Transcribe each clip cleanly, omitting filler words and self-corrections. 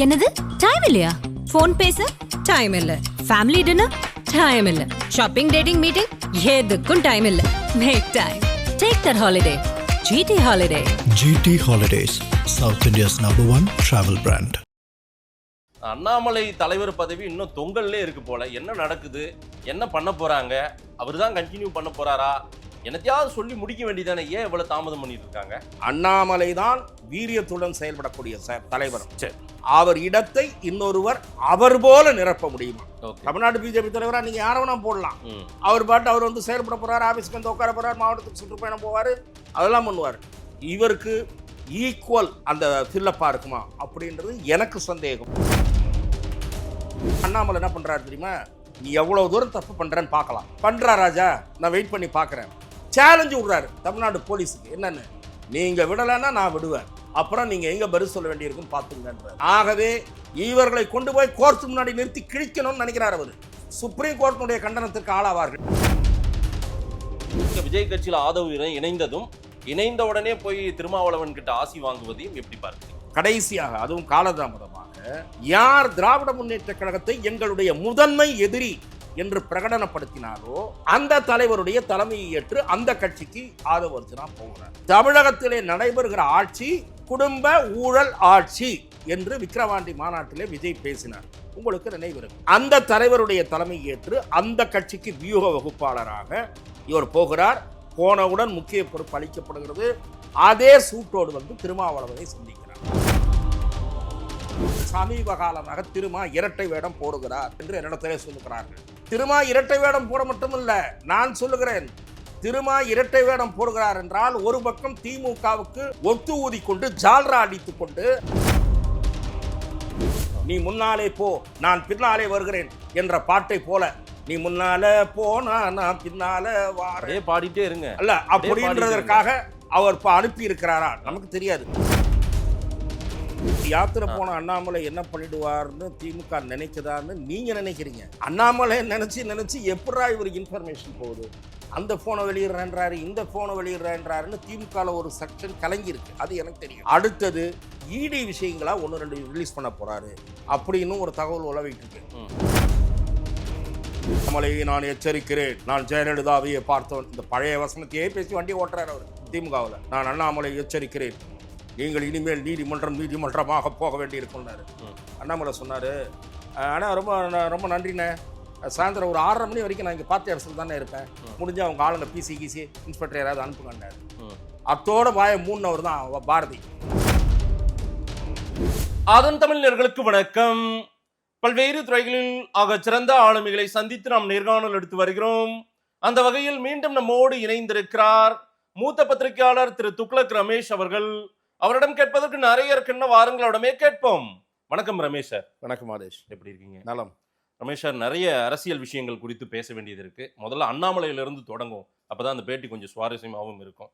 என்னது டைம் இல்லையா? போன் பேச டைம் இல்ல, ஃபேமிலி டின்னர் டைம் இல்ல, ஷாப்பிங் டேட்டிங் மீட்டிங் எதுக்கும் டைம் இல்ல. Make time. Take that holiday. GT Holiday. GT Holidays, South India's #1 travel brand. Annamalai தலைவர் பதவி இன்னும் தொங்கல்லே இருக்கு போல. என்ன நடக்குது, என்ன பண்ண போறாங்க, அவர் தான் கண்டினியூ பண்ண போறாரா, என்னத்தையாவது சொல்லி முடிக்க வேண்டியதானே, ஏன் இவ்வளவு தாமதம் பண்ணிட்டு இருக்காங்க? அண்ணாமலை தான் வீரியத்துடன் செயல்படக்கூடிய தலைவர். அவர் இடத்தை இன்னொருவர் அவர் போல நிரப்ப முடியுமா? தமிழ்நாடு பிஜேபி தலைவரா நீங்க யார வேணா போடலாம். அவர் பாட்டு அவர் வந்து செயல்பட போறாரு, ஆபீஸ்க்கு வந்து உட்கார போறாரு, மாவட்டத்துக்கு சுற்றுப்பயணம் போவாரு, அதெல்லாம் பண்ணுவார். இவருக்கு ஈக்குவல் அந்த ஃபில்லப்பா இருக்குமா அப்படின்றது எனக்கு சந்தேகம். அண்ணாமலை என்ன பண்றாரு தெரியுமா? நீ எவ்வளவு தூரம் தப்பு பண்றேன்னு பார்க்கலாம். பண்றா ராஜா, நான் வெயிட் பண்ணி பார்க்கறேன். சேலஞ்சு விடுறாரு தமிழ்நாடு போலீஸுக்கு. என்னன்னு, நீங்க விடலைன்னா நான் விடுவேன், அப்புறம் நீங்க எங்க பதில் சொல்ல வேண்டியிருக்குன்னு பார்த்துங்க. ஆகவே இவர்களை கொண்டு போய் கோர்ட் முன்னாடி நிறுத்தி கிழிக்கணும்னு நினைக்கிறார் அவர். சுப்ரீம் கோர்ட்டினுடைய கண்டனத்திற்கு ஆளாவார்கள். விஜய் கட்சியில் ஆதவ் இணைந்ததும் இணைந்த உடனே போய் திருமாவளவன் கிட்ட ஆசி வாங்குவதையும் எப்படி பார்க்கிறீங்க? கடைசியாக அதுவும் காலதாமதமாக யார் திராவிட முன்னேற்ற கழகத்தை எங்களுடைய முதன்மை எதிரி என்று பிரகடனப்படுத்தினாரோ அந்த தலைவருடைய தலைமையை ஏற்று அந்த கட்சிக்கு ஆதவ் அர்ஜுனா போகிறார். தமிழகத்திலே நடைபெறுகிற ஆட்சி குடும்ப ஊழல் ஆட்சி என்று விக்கிரவாண்டி மாநாட்டிலே விஜய் பேசினார். உங்களுக்கு நினைவிருக்கும். அந்த தலைவருடைய தலைமை ஏற்று அந்த கட்சிக்கு வியூக வகுப்பாளராக இவர் போகிறார். போனவுடன் முக்கிய பொறுப்பு அளிக்கப்படுகிறது. அதே சூட்டோடு வந்து திருமாவளவனை சந்திக்கிறார். சமீப காலமாக திருமா இரட்டை வேடம் போடுகிறார் என்று என்னிடத்திலே சொல்லுகிறார்கள். திருமா இரட்டை வேடம் போட மட்டுமல்ல, நான் சொல்லுகிறேன், திருமா இரட்டை வேடம் போடுகிறார் என்றால் ஒரு பக்கம் திமுகவுக்கு ஒத்து ஊதிக்கொண்டு ஜால்ரா அடித்துக் கொண்டு நீ முன்னாலே போ நான் பின்னாலே வருகிறேன் என்ற பாட்டை போல, நீ முன்னால போனா நான் பின்னால வாரே பாடிட்டே இருங்க அல்ல அப்படின்றதற்காக அவர் அனுப்பி இருக்கிறாரா நமக்கு தெரியாது. யாத்திரை போன அண்ணாமலை என்ன பண்ணிடுவார்னு திமுக நினைக்குதான்னு நீங்க நினைக்கிறீங்க. அண்ணாமலை நினைச்சு எப்படா இவருக்கு இன்ஃபர்மேஷன் போகுது, அந்த போனை வெளியிடுறாரு, இந்த போனை வெளியிடுறாருன்னு திமுக ஒரு செக்ஷன் கலங்கி இருக்கு. அது எனக்கு தெரியும். அடுத்தது இடி விஷயங்களா 1-2 ரிலீஸ் பண்ண போறாரு அப்படின்னு ஒரு தகவல் உலவிட்டு இருக்கு. அண்ணாமலையை நான் எச்சரிக்கிறேன், நான் ஜெயலலிதாவையே பார்த்தவன். இந்த பழைய வசனத்தையே பேசி வண்டி ஓட்டுறாரு அவர் திமுகவில். நான் அண்ணாமலை எச்சரிக்கிறேன், நீங்கள் இனிமேல் நீதிமன்றமாக போக வேண்டியிருக்குன்னாரு. அண்ணாமலை சொன்னார், ஆனால் ரொம்ப நன்றிண்ணே, சாயந்தரம் ஒரு 6:30 மணி வரைக்கும் நான் இங்கே பார்த்து அரசில் தானே இருப்பேன், முடிஞ்சு அவங்க ஆளுங்க பிசி இன்ஸ்பெக்டர் யாராவது அனுப்புங்கன்னாரு. அத்தோட வாய மூணவர் தான் பாரதி. அதன் தமிழர்களுக்கு வணக்கம். பல்வேறு துறைகளில் ஆக சிறந்த ஆளுமைகளை சந்தித்து நாம் நேர்காணல் எடுத்து வருகிறோம். அந்த வகையில் மீண்டும் நம்மோடு இணைந்திருக்கிறார் மூத்த பத்திரிகையாளர் திரு துக்ளக் ரமேஷ் அவர்கள். அவரிடம் கேட்பதற்கு நிறைய இருக்குன்னு வாருங்களோடமே கேட்போம். வணக்கம் ரமேஷ் சார். வணக்கம் ஆதேஷ், எப்படி இருக்கீங்க? நலம். ரமேஷ் சார், நிறைய அரசியல் விஷயங்கள் குறித்து பேச வேண்டியது இருக்கு. முதல்ல அண்ணாமலையிலிருந்து தொடங்கும், அப்பதான் அந்த பேட்டி கொஞ்சம் சுவாரஸ்யமாகவும் இருக்கும்.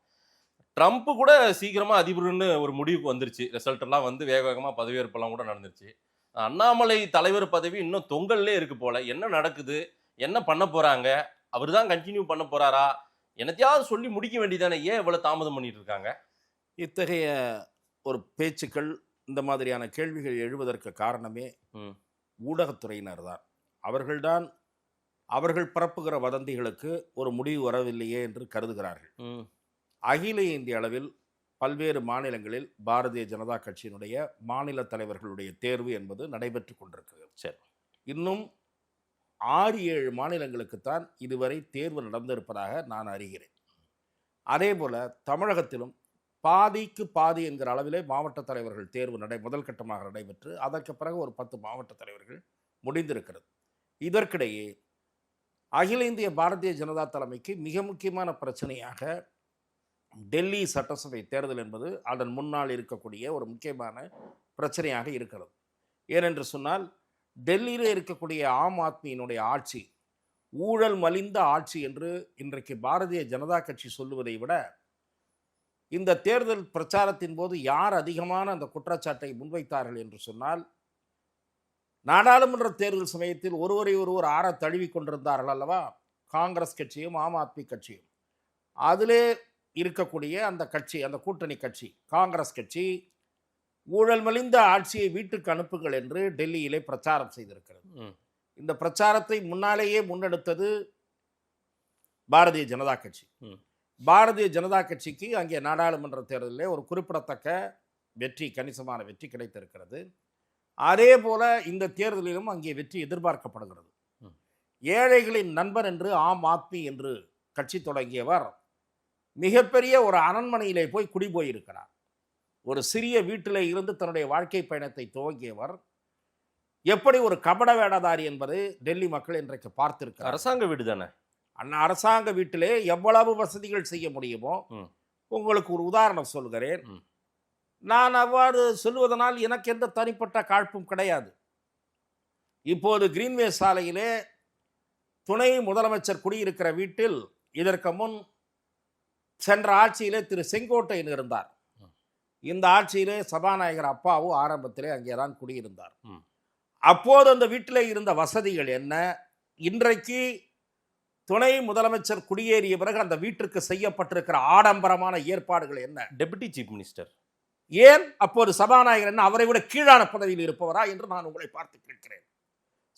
ட்ரம்ப் கூட சீக்கிரமா அதிபர்னு ஒரு முடிவுக்கு வந்துருச்சு. ரிசல்ட் எல்லாம் வந்து வேக வேகமா பதவியேற்பெல்லாம் கூட நடந்துருச்சு. அண்ணாமலை தலைவர் பதவி இன்னும் தொங்கல்லே இருக்கு போல. என்ன நடக்குது, என்ன பண்ண போறாங்க, அவர் தான் கண்டினியூ பண்ண போறாரா, என்னத்தையாவது சொல்லி முடிக்க வேண்டியதானே, ஏன் இவ்வளவு தாமதம் பண்ணிட்டு இருக்காங்க? இத்தகைய ஒரு பேச்சுக்கள், இந்த மாதிரியான கேள்விகள் எழுவதற்கு காரணமே ஊடகத்துறையினர் தான். அவர்கள்தான் அவர்கள் பரப்புகிற வதந்திகளுக்கு ஒரு முடிவு வரவில்லையே என்று கருதுகிறார்கள். அகில இந்திய அளவில் பல்வேறு மாநிலங்களில் பாரதிய ஜனதா கட்சியினுடைய மாநில தலைவர்களுடைய தேர்வு என்பது நடைபெற்று கொண்டிருக்கிறது. சரி, இன்னும் 6-7 மாநிலங்களுக்குத்தான் இதுவரை தேர்வு நடந்திருப்பதாக நான் அறிகிறேன். அதே போல தமிழகத்திலும் பாதிக்கு பாதி என்கிற அளவிலே மாவட்ட தலைவர்கள் தேர்வு முதல் கட்டமாக நடைபெற்று அதற்கு பிறகு ஒரு 10 மாவட்ட தலைவர்கள் முடிந்திருக்கிறது. இதற்கிடையே அகில இந்திய பாரதிய ஜனதா தலைமைக்கு மிக முக்கியமான பிரச்சனையாக டெல்லி சட்டசபை தேர்தல் என்பது அதன் முன்னால் இருக்கக்கூடிய ஒரு முக்கியமான பிரச்சனையாக இருக்கிறது. ஏனென்று சொன்னால், டெல்லியில் இருக்கக்கூடிய ஆம் ஆத்மியினுடைய ஆட்சி ஊழல் மலிந்த ஆட்சி என்று இன்றைக்கு பாரதிய ஜனதா கட்சி சொல்லுவதை விட, இந்த தேர்தல் பிரச்சாரத்தின் போது யார் அதிகமான அந்த குற்றச்சாட்டை முன்வைத்தார்கள் என்று சொன்னால், நாடாளுமன்ற தேர்தல் சமயத்தில் ஒருவர் ஆற தழுவி கொண்டிருந்தார்கள் அல்லவா, காங்கிரஸ் கட்சியும் ஆம் ஆத்மி கட்சியும். அதிலே இருக்கக்கூடிய அந்த கட்சி, அந்த கூட்டணி கட்சி காங்கிரஸ் கட்சி ஊழல் மலிந்த ஆட்சியை வீட்டுக்கு அனுப்புங்கள் என்று டெல்லியிலே பிரச்சாரம் செய்திருக்கிறது. இந்த பிரச்சாரத்தை முன்னாலேயே முன்னெடுத்தது பாரதிய ஜனதா கட்சி. பாரதிய ஜனதா கட்சிக்கு அங்கே நாடாளுமன்ற தேர்தலிலே ஒரு குறிப்பிடத்தக்க வெற்றி, கணிசமான வெற்றி கிடைத்திருக்கிறது. அதே போல இந்த தேர்தலிலும் அங்கே வெற்றி எதிர்பார்க்கப்படுகிறது. ஏழைகளின் நண்பர் என்று ஆம் ஆத்மி என்று கட்சி தொடங்கியவர் மிகப்பெரிய ஒரு அரண்மனையிலே போய் குடி போயிருக்கிறார். ஒரு சிறிய வீட்டிலே இருந்து தன்னுடைய வாழ்க்கை பயணத்தை துவங்கியவர் எப்படி ஒரு கபட வேடதாரி என்பது டெல்லி மக்கள் இன்றைக்கு பார்த்திருக்கிறார். அரசாங்க வீடு தானே, அரசாங்க வீட்டிலே எவ்வளவு வசதிகள் செய்ய முடியுமோ. உங்களுக்கு ஒரு உதாரணம் சொல்கிறேன். நான் அவ்வாறு சொல்லுவதனால் எனக்கு எந்த தனிப்பட்ட காழ்ப்பும் கிடையாது. இப்போது கிரீன்வே சாலையிலே துணை முதலமைச்சர் குடியிருக்கிற வீட்டில் இதற்கு முன் சென்ற ஆட்சியிலே திரு செங்கோட்டையன் இருந்தார். இந்த ஆட்சியிலே சபாநாயகர் அப்பாவு ஆரம்பத்திலே அங்கேதான் குடியிருந்தார். அப்போது அந்த வீட்டிலே இருந்த வசதிகள் என்ன, இன்றைக்கு துணை முதலமைச்சர் குடியேறிய பிறகு அந்த வீட்டிற்கு செய்யப்பட்டிருக்கிற ஆடம்பரமான ஏற்பாடுகள் என்ன? டெபுட்டி சீஃப் மினிஸ்டர் ஏன் அப்போது சபாநாயகர் என்ன அவரை விட கீழான பதவியில் இருப்பவரா என்று நான் உங்களை பார்த்து கேட்கிறேன்.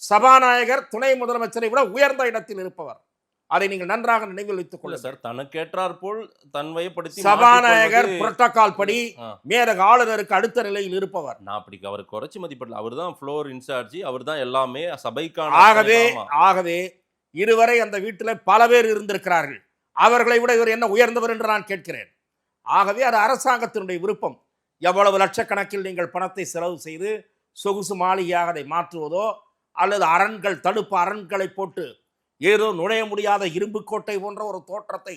சபாநாயகர் துணை முதலமைச்சரை விட உயர்ந்த இடத்தில் இருப்பவர். அதை நீங்கள் நன்றாக நினைவில் வைத்துக் கொள்ள சார். தனக்கேற்றார் போல் தன்வயப்படுத்தி சபாநாயகர் புரோட்டோகால் படி மேலக ஆளுநருக்கு அடுத்த நிலையில் இருப்பவர். நான் அப்படி அவர் குறைச்சி மதிப்பிடல. அவர் தான் ஃப்ளோர் இன்சார்ஜ், அவர் தான் எல்லாமே சபைக்கான. ஆகவே இதுவரை அந்த வீட்டில் பல பேர் இருந்திருக்கிறார்கள். அவர்களை விட இவர் என்ன உயர்ந்தவர் என்று நான் கேட்கிறேன். ஆகவே அது அரசாங்கத்தினுடைய விருப்பம். எவ்வளவு லட்சக்கணக்கில் நீங்கள் பணத்தை செலவு செய்து சொகுசு மாளிகையாக அதை மாற்றுவதோ அல்லது அரண்கள், தடுப்பு அரண்களை போட்டு ஏதோ நுழைய முடியாத இரும்பு கோட்டை போன்ற ஒரு தோற்றத்தை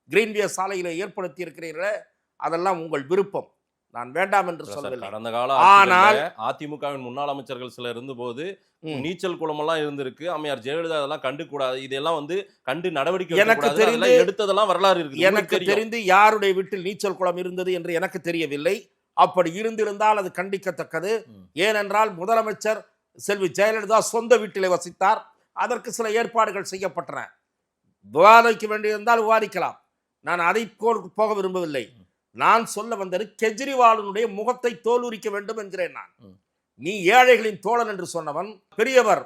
கிரீன்வே சாலையில் ஏற்படுத்தி இருக்கிறீர்களே, அதெல்லாம் உங்கள் விருப்பம். நான் வேண்டாம் என்று சொல்லவில்லை. கடந்த கால ஆனால் அதிமுகவின் முன்னாள் அமைச்சர்கள் சிலர் இருந்தபோது நீச்சல் குளமெல்லாம் இருந்திருக்கு. அம்மையார் ஜெயலலிதா அதெல்லாம் கண்டு கூடாது, இதெல்லாம் கண்டு நடவடிக்கை எனக்கு தெரிந்து எடுத்ததெல்லாம் வரலாறு இருக்கு. எனக்கு தெரிந்து யாருடைய வீட்டில் நீச்சல் குளம் இருந்தது என்று எனக்கு தெரியவில்லை. அப்படி இருந்திருந்தால் அது கண்டிக்கத்தக்கது. ஏனென்றால் முதலமைச்சர் செல்வி ஜெயலலிதா சொந்த வீட்டிலே வசித்தார். அதற்கு சில ஏற்பாடுகள் செய்யப்பட்டன. விவாதிக்க வேண்டியிருந்தால் விவாதிக்கலாம். நான் அதை போக விரும்பவில்லை. நான் சொல்ல வந்தது கெஜ்ரிவாலினுடைய முகத்தை தோலுரிக்க வேண்டும் என்கிறேன். நான் நீ ஏழைகளின் தோழன் என்று சொன்னவன் பெரியவர்,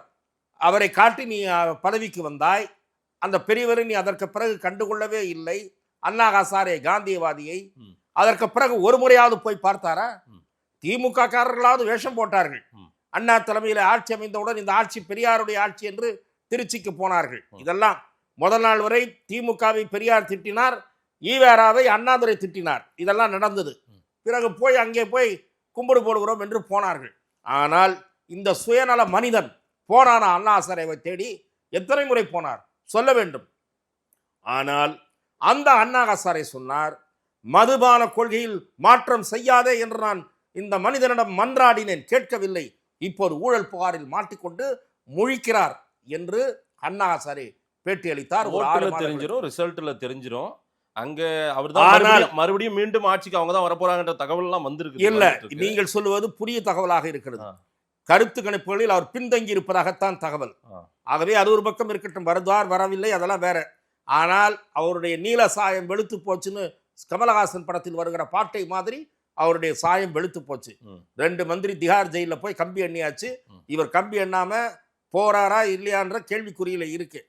அவரை காட்டி நீ பதவிக்கு வந்தாய். அந்த பெரியவரை நீ அதற்கு பிறகு கண்டுகொள்ளவே இல்லை. அண்ணா ஹசாரே காந்தியவாதியை அதற்கு பிறகு ஒரு முறையாவது போய் பார்த்தாரா? திமுக காரர்களாவது வேஷம் போட்டார்கள். அண்ணா தலைமையில் ஆட்சி அமைந்தவுடன் இந்த ஆட்சி பெரியாருடைய ஆட்சி என்று திருச்சிக்கு போனார்கள். இதெல்லாம் முதல் நாள் வரை திமுகவை பெரியார் திட்டினார், ஈவேராவை அண்ணாதுரை திட்டினார். இதெல்லாம் நடந்தது. பிறகு போய் அங்கே போய் கும்பிடு போடுகிறோம் என்று போனார்கள். ஆனால் இந்த சுயநல மனிதன் போனானா அண்ணா ஹசாரேவை தேடி? எத்தனை முறை போனார் சொல்ல வேண்டும். ஆனால் அந்த அண்ணா ஹசாரே சொன்னார், மதுபான கொள்கையில் மாற்றம் செய்யாதே என்று நான் இந்த மனிதனிடம் மன்றாடினேன், கேட்கவில்லை. இப்போது ஊழல் புகாரில் மாட்டிக்கொண்டு முழிக்கிறார் என்று அண்ணா ஹசாரே பேட்டி அளித்தார். தெரிஞ்சிடும், ரிசல்ட்ல தெரிஞ்சிடும். அங்க அவர்தான் மறுபடியும் மீண்டும் ஆட்சிக்கு அவங்க தான் வரப்போறாங்கன்ற தகவல் எல்லாம் வந்திருக்கு. இல்ல, நீங்கள் சொல்லுவது புதிய தகவலாக இருக்கிறது. கருத்து கணிப்புகளில் அவர் பின்தங்கி இருப்பதாகத்தான் தகவல். ஆகவே அது ஒரு பக்கம் இருக்கட்டும், வருதார் வரவில்லை அதெல்லாம் வேற. ஆனால் அவருடைய நீல சாயம் வெளுத்து போச்சுன்னு கமலஹாசன் படத்தில் வருகிற பாட்டை மாதிரி அவருடைய சாயம் வெளுத்து போச்சு. 2 மந்திரி திகார் ஜெயில போய் கம்பி எண்ணியாச்சு. இவர் கம்பி எண்ணாம போறாரா இல்லையான்ற கேள்விக்குறியில இருக்கு.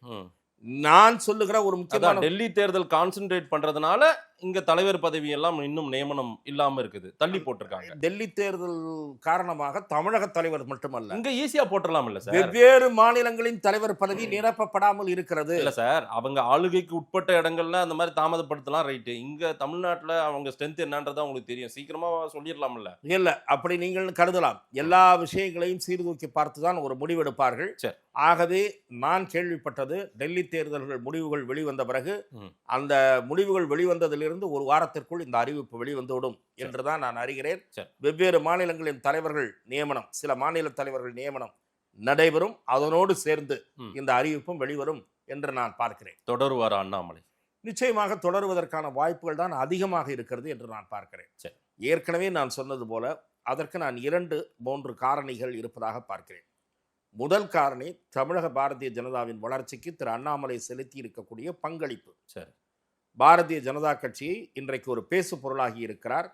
நான் சொல்லுகிற ஒரு முக்கியமான டெல்லி தேர்தல் கான்சென்ட்ரேட் பண்றதுனால இங்க தலைவர் பதவி எல்லாம் இன்னும் நியமனம் இல்லாம இருக்குது, தள்ளி போட்டிருக்காங்க. டெல்லி தேர்தல் காரணமாக தமிழக தலைவர் மட்டுமல்ல, இங்க ஈஸியா போட்டுடலாம் இல்ல சார்? வெவ்வேறு மாநிலங்களின் தலைவர் பதவி நிரப்பப்படாமல் இருக்கிறது. இல்ல சார், அவங்க ஆளுகைக்கு உட்பட்ட இடங்கள்ல அந்த மாதிரி தாமதப்படுத்தலாம், ரைட்டு. இங்க தமிழ்நாட்டுல அவங்க ஸ்ட்ரென்த் என்னன்றதா உங்களுக்கு தெரியும், சீக்கிரமா சொல்லிடலாம்ல? இல்ல, அப்படி நீங்கள் கருதலாம். எல்லா விஷயங்களையும் சீர்தூக்கி பார்த்துதான் ஒரு முடிவெடுப்பார்கள். ஆகவே நான் கேள்விப்பட்டது, டெல்லி தேர்தல்கள் முடிவுகள் வெளிவந்த பிறகு அந்த முடிவுகள் வெளிவந்ததிலிருந்து ஒரு வாரத்திற்குள் இந்த அறிவிப்பு வெளிவந்துவிடும் என்றுதான் நான் அறிகிறேன். வெவ்வேறு மாநிலங்களின் தலைவர்கள் நியமனம், சில மாநில தலைவர்கள் நியமனம் நடைபெறும். அதனோடு சேர்ந்து இந்த அறிவிப்பும் வெளிவரும் என்று நான் பார்க்கிறேன். தொடருவார் அண்ணாமலை? நிச்சயமாக தொடருவதற்கான வாய்ப்புகள் தான் அதிகமாக இருக்கிறது என்று நான் பார்க்கிறேன். ஏற்கனவே நான் சொன்னது போல அதற்கு நான் 2-3 காரணிகள் இருப்பதாக பார்க்கிறேன். முதல் காரணி தமிழக பாரதிய ஜனதாவின் வளர்ச்சிக்கு திரு அண்ணாமலை செலுத்தி இருக்கக்கூடிய பங்களிப்பு. பாரதிய ஜனதா கட்சி இன்றைக்கு ஒரு பேசு பொருளாகி இருக்கிறார்.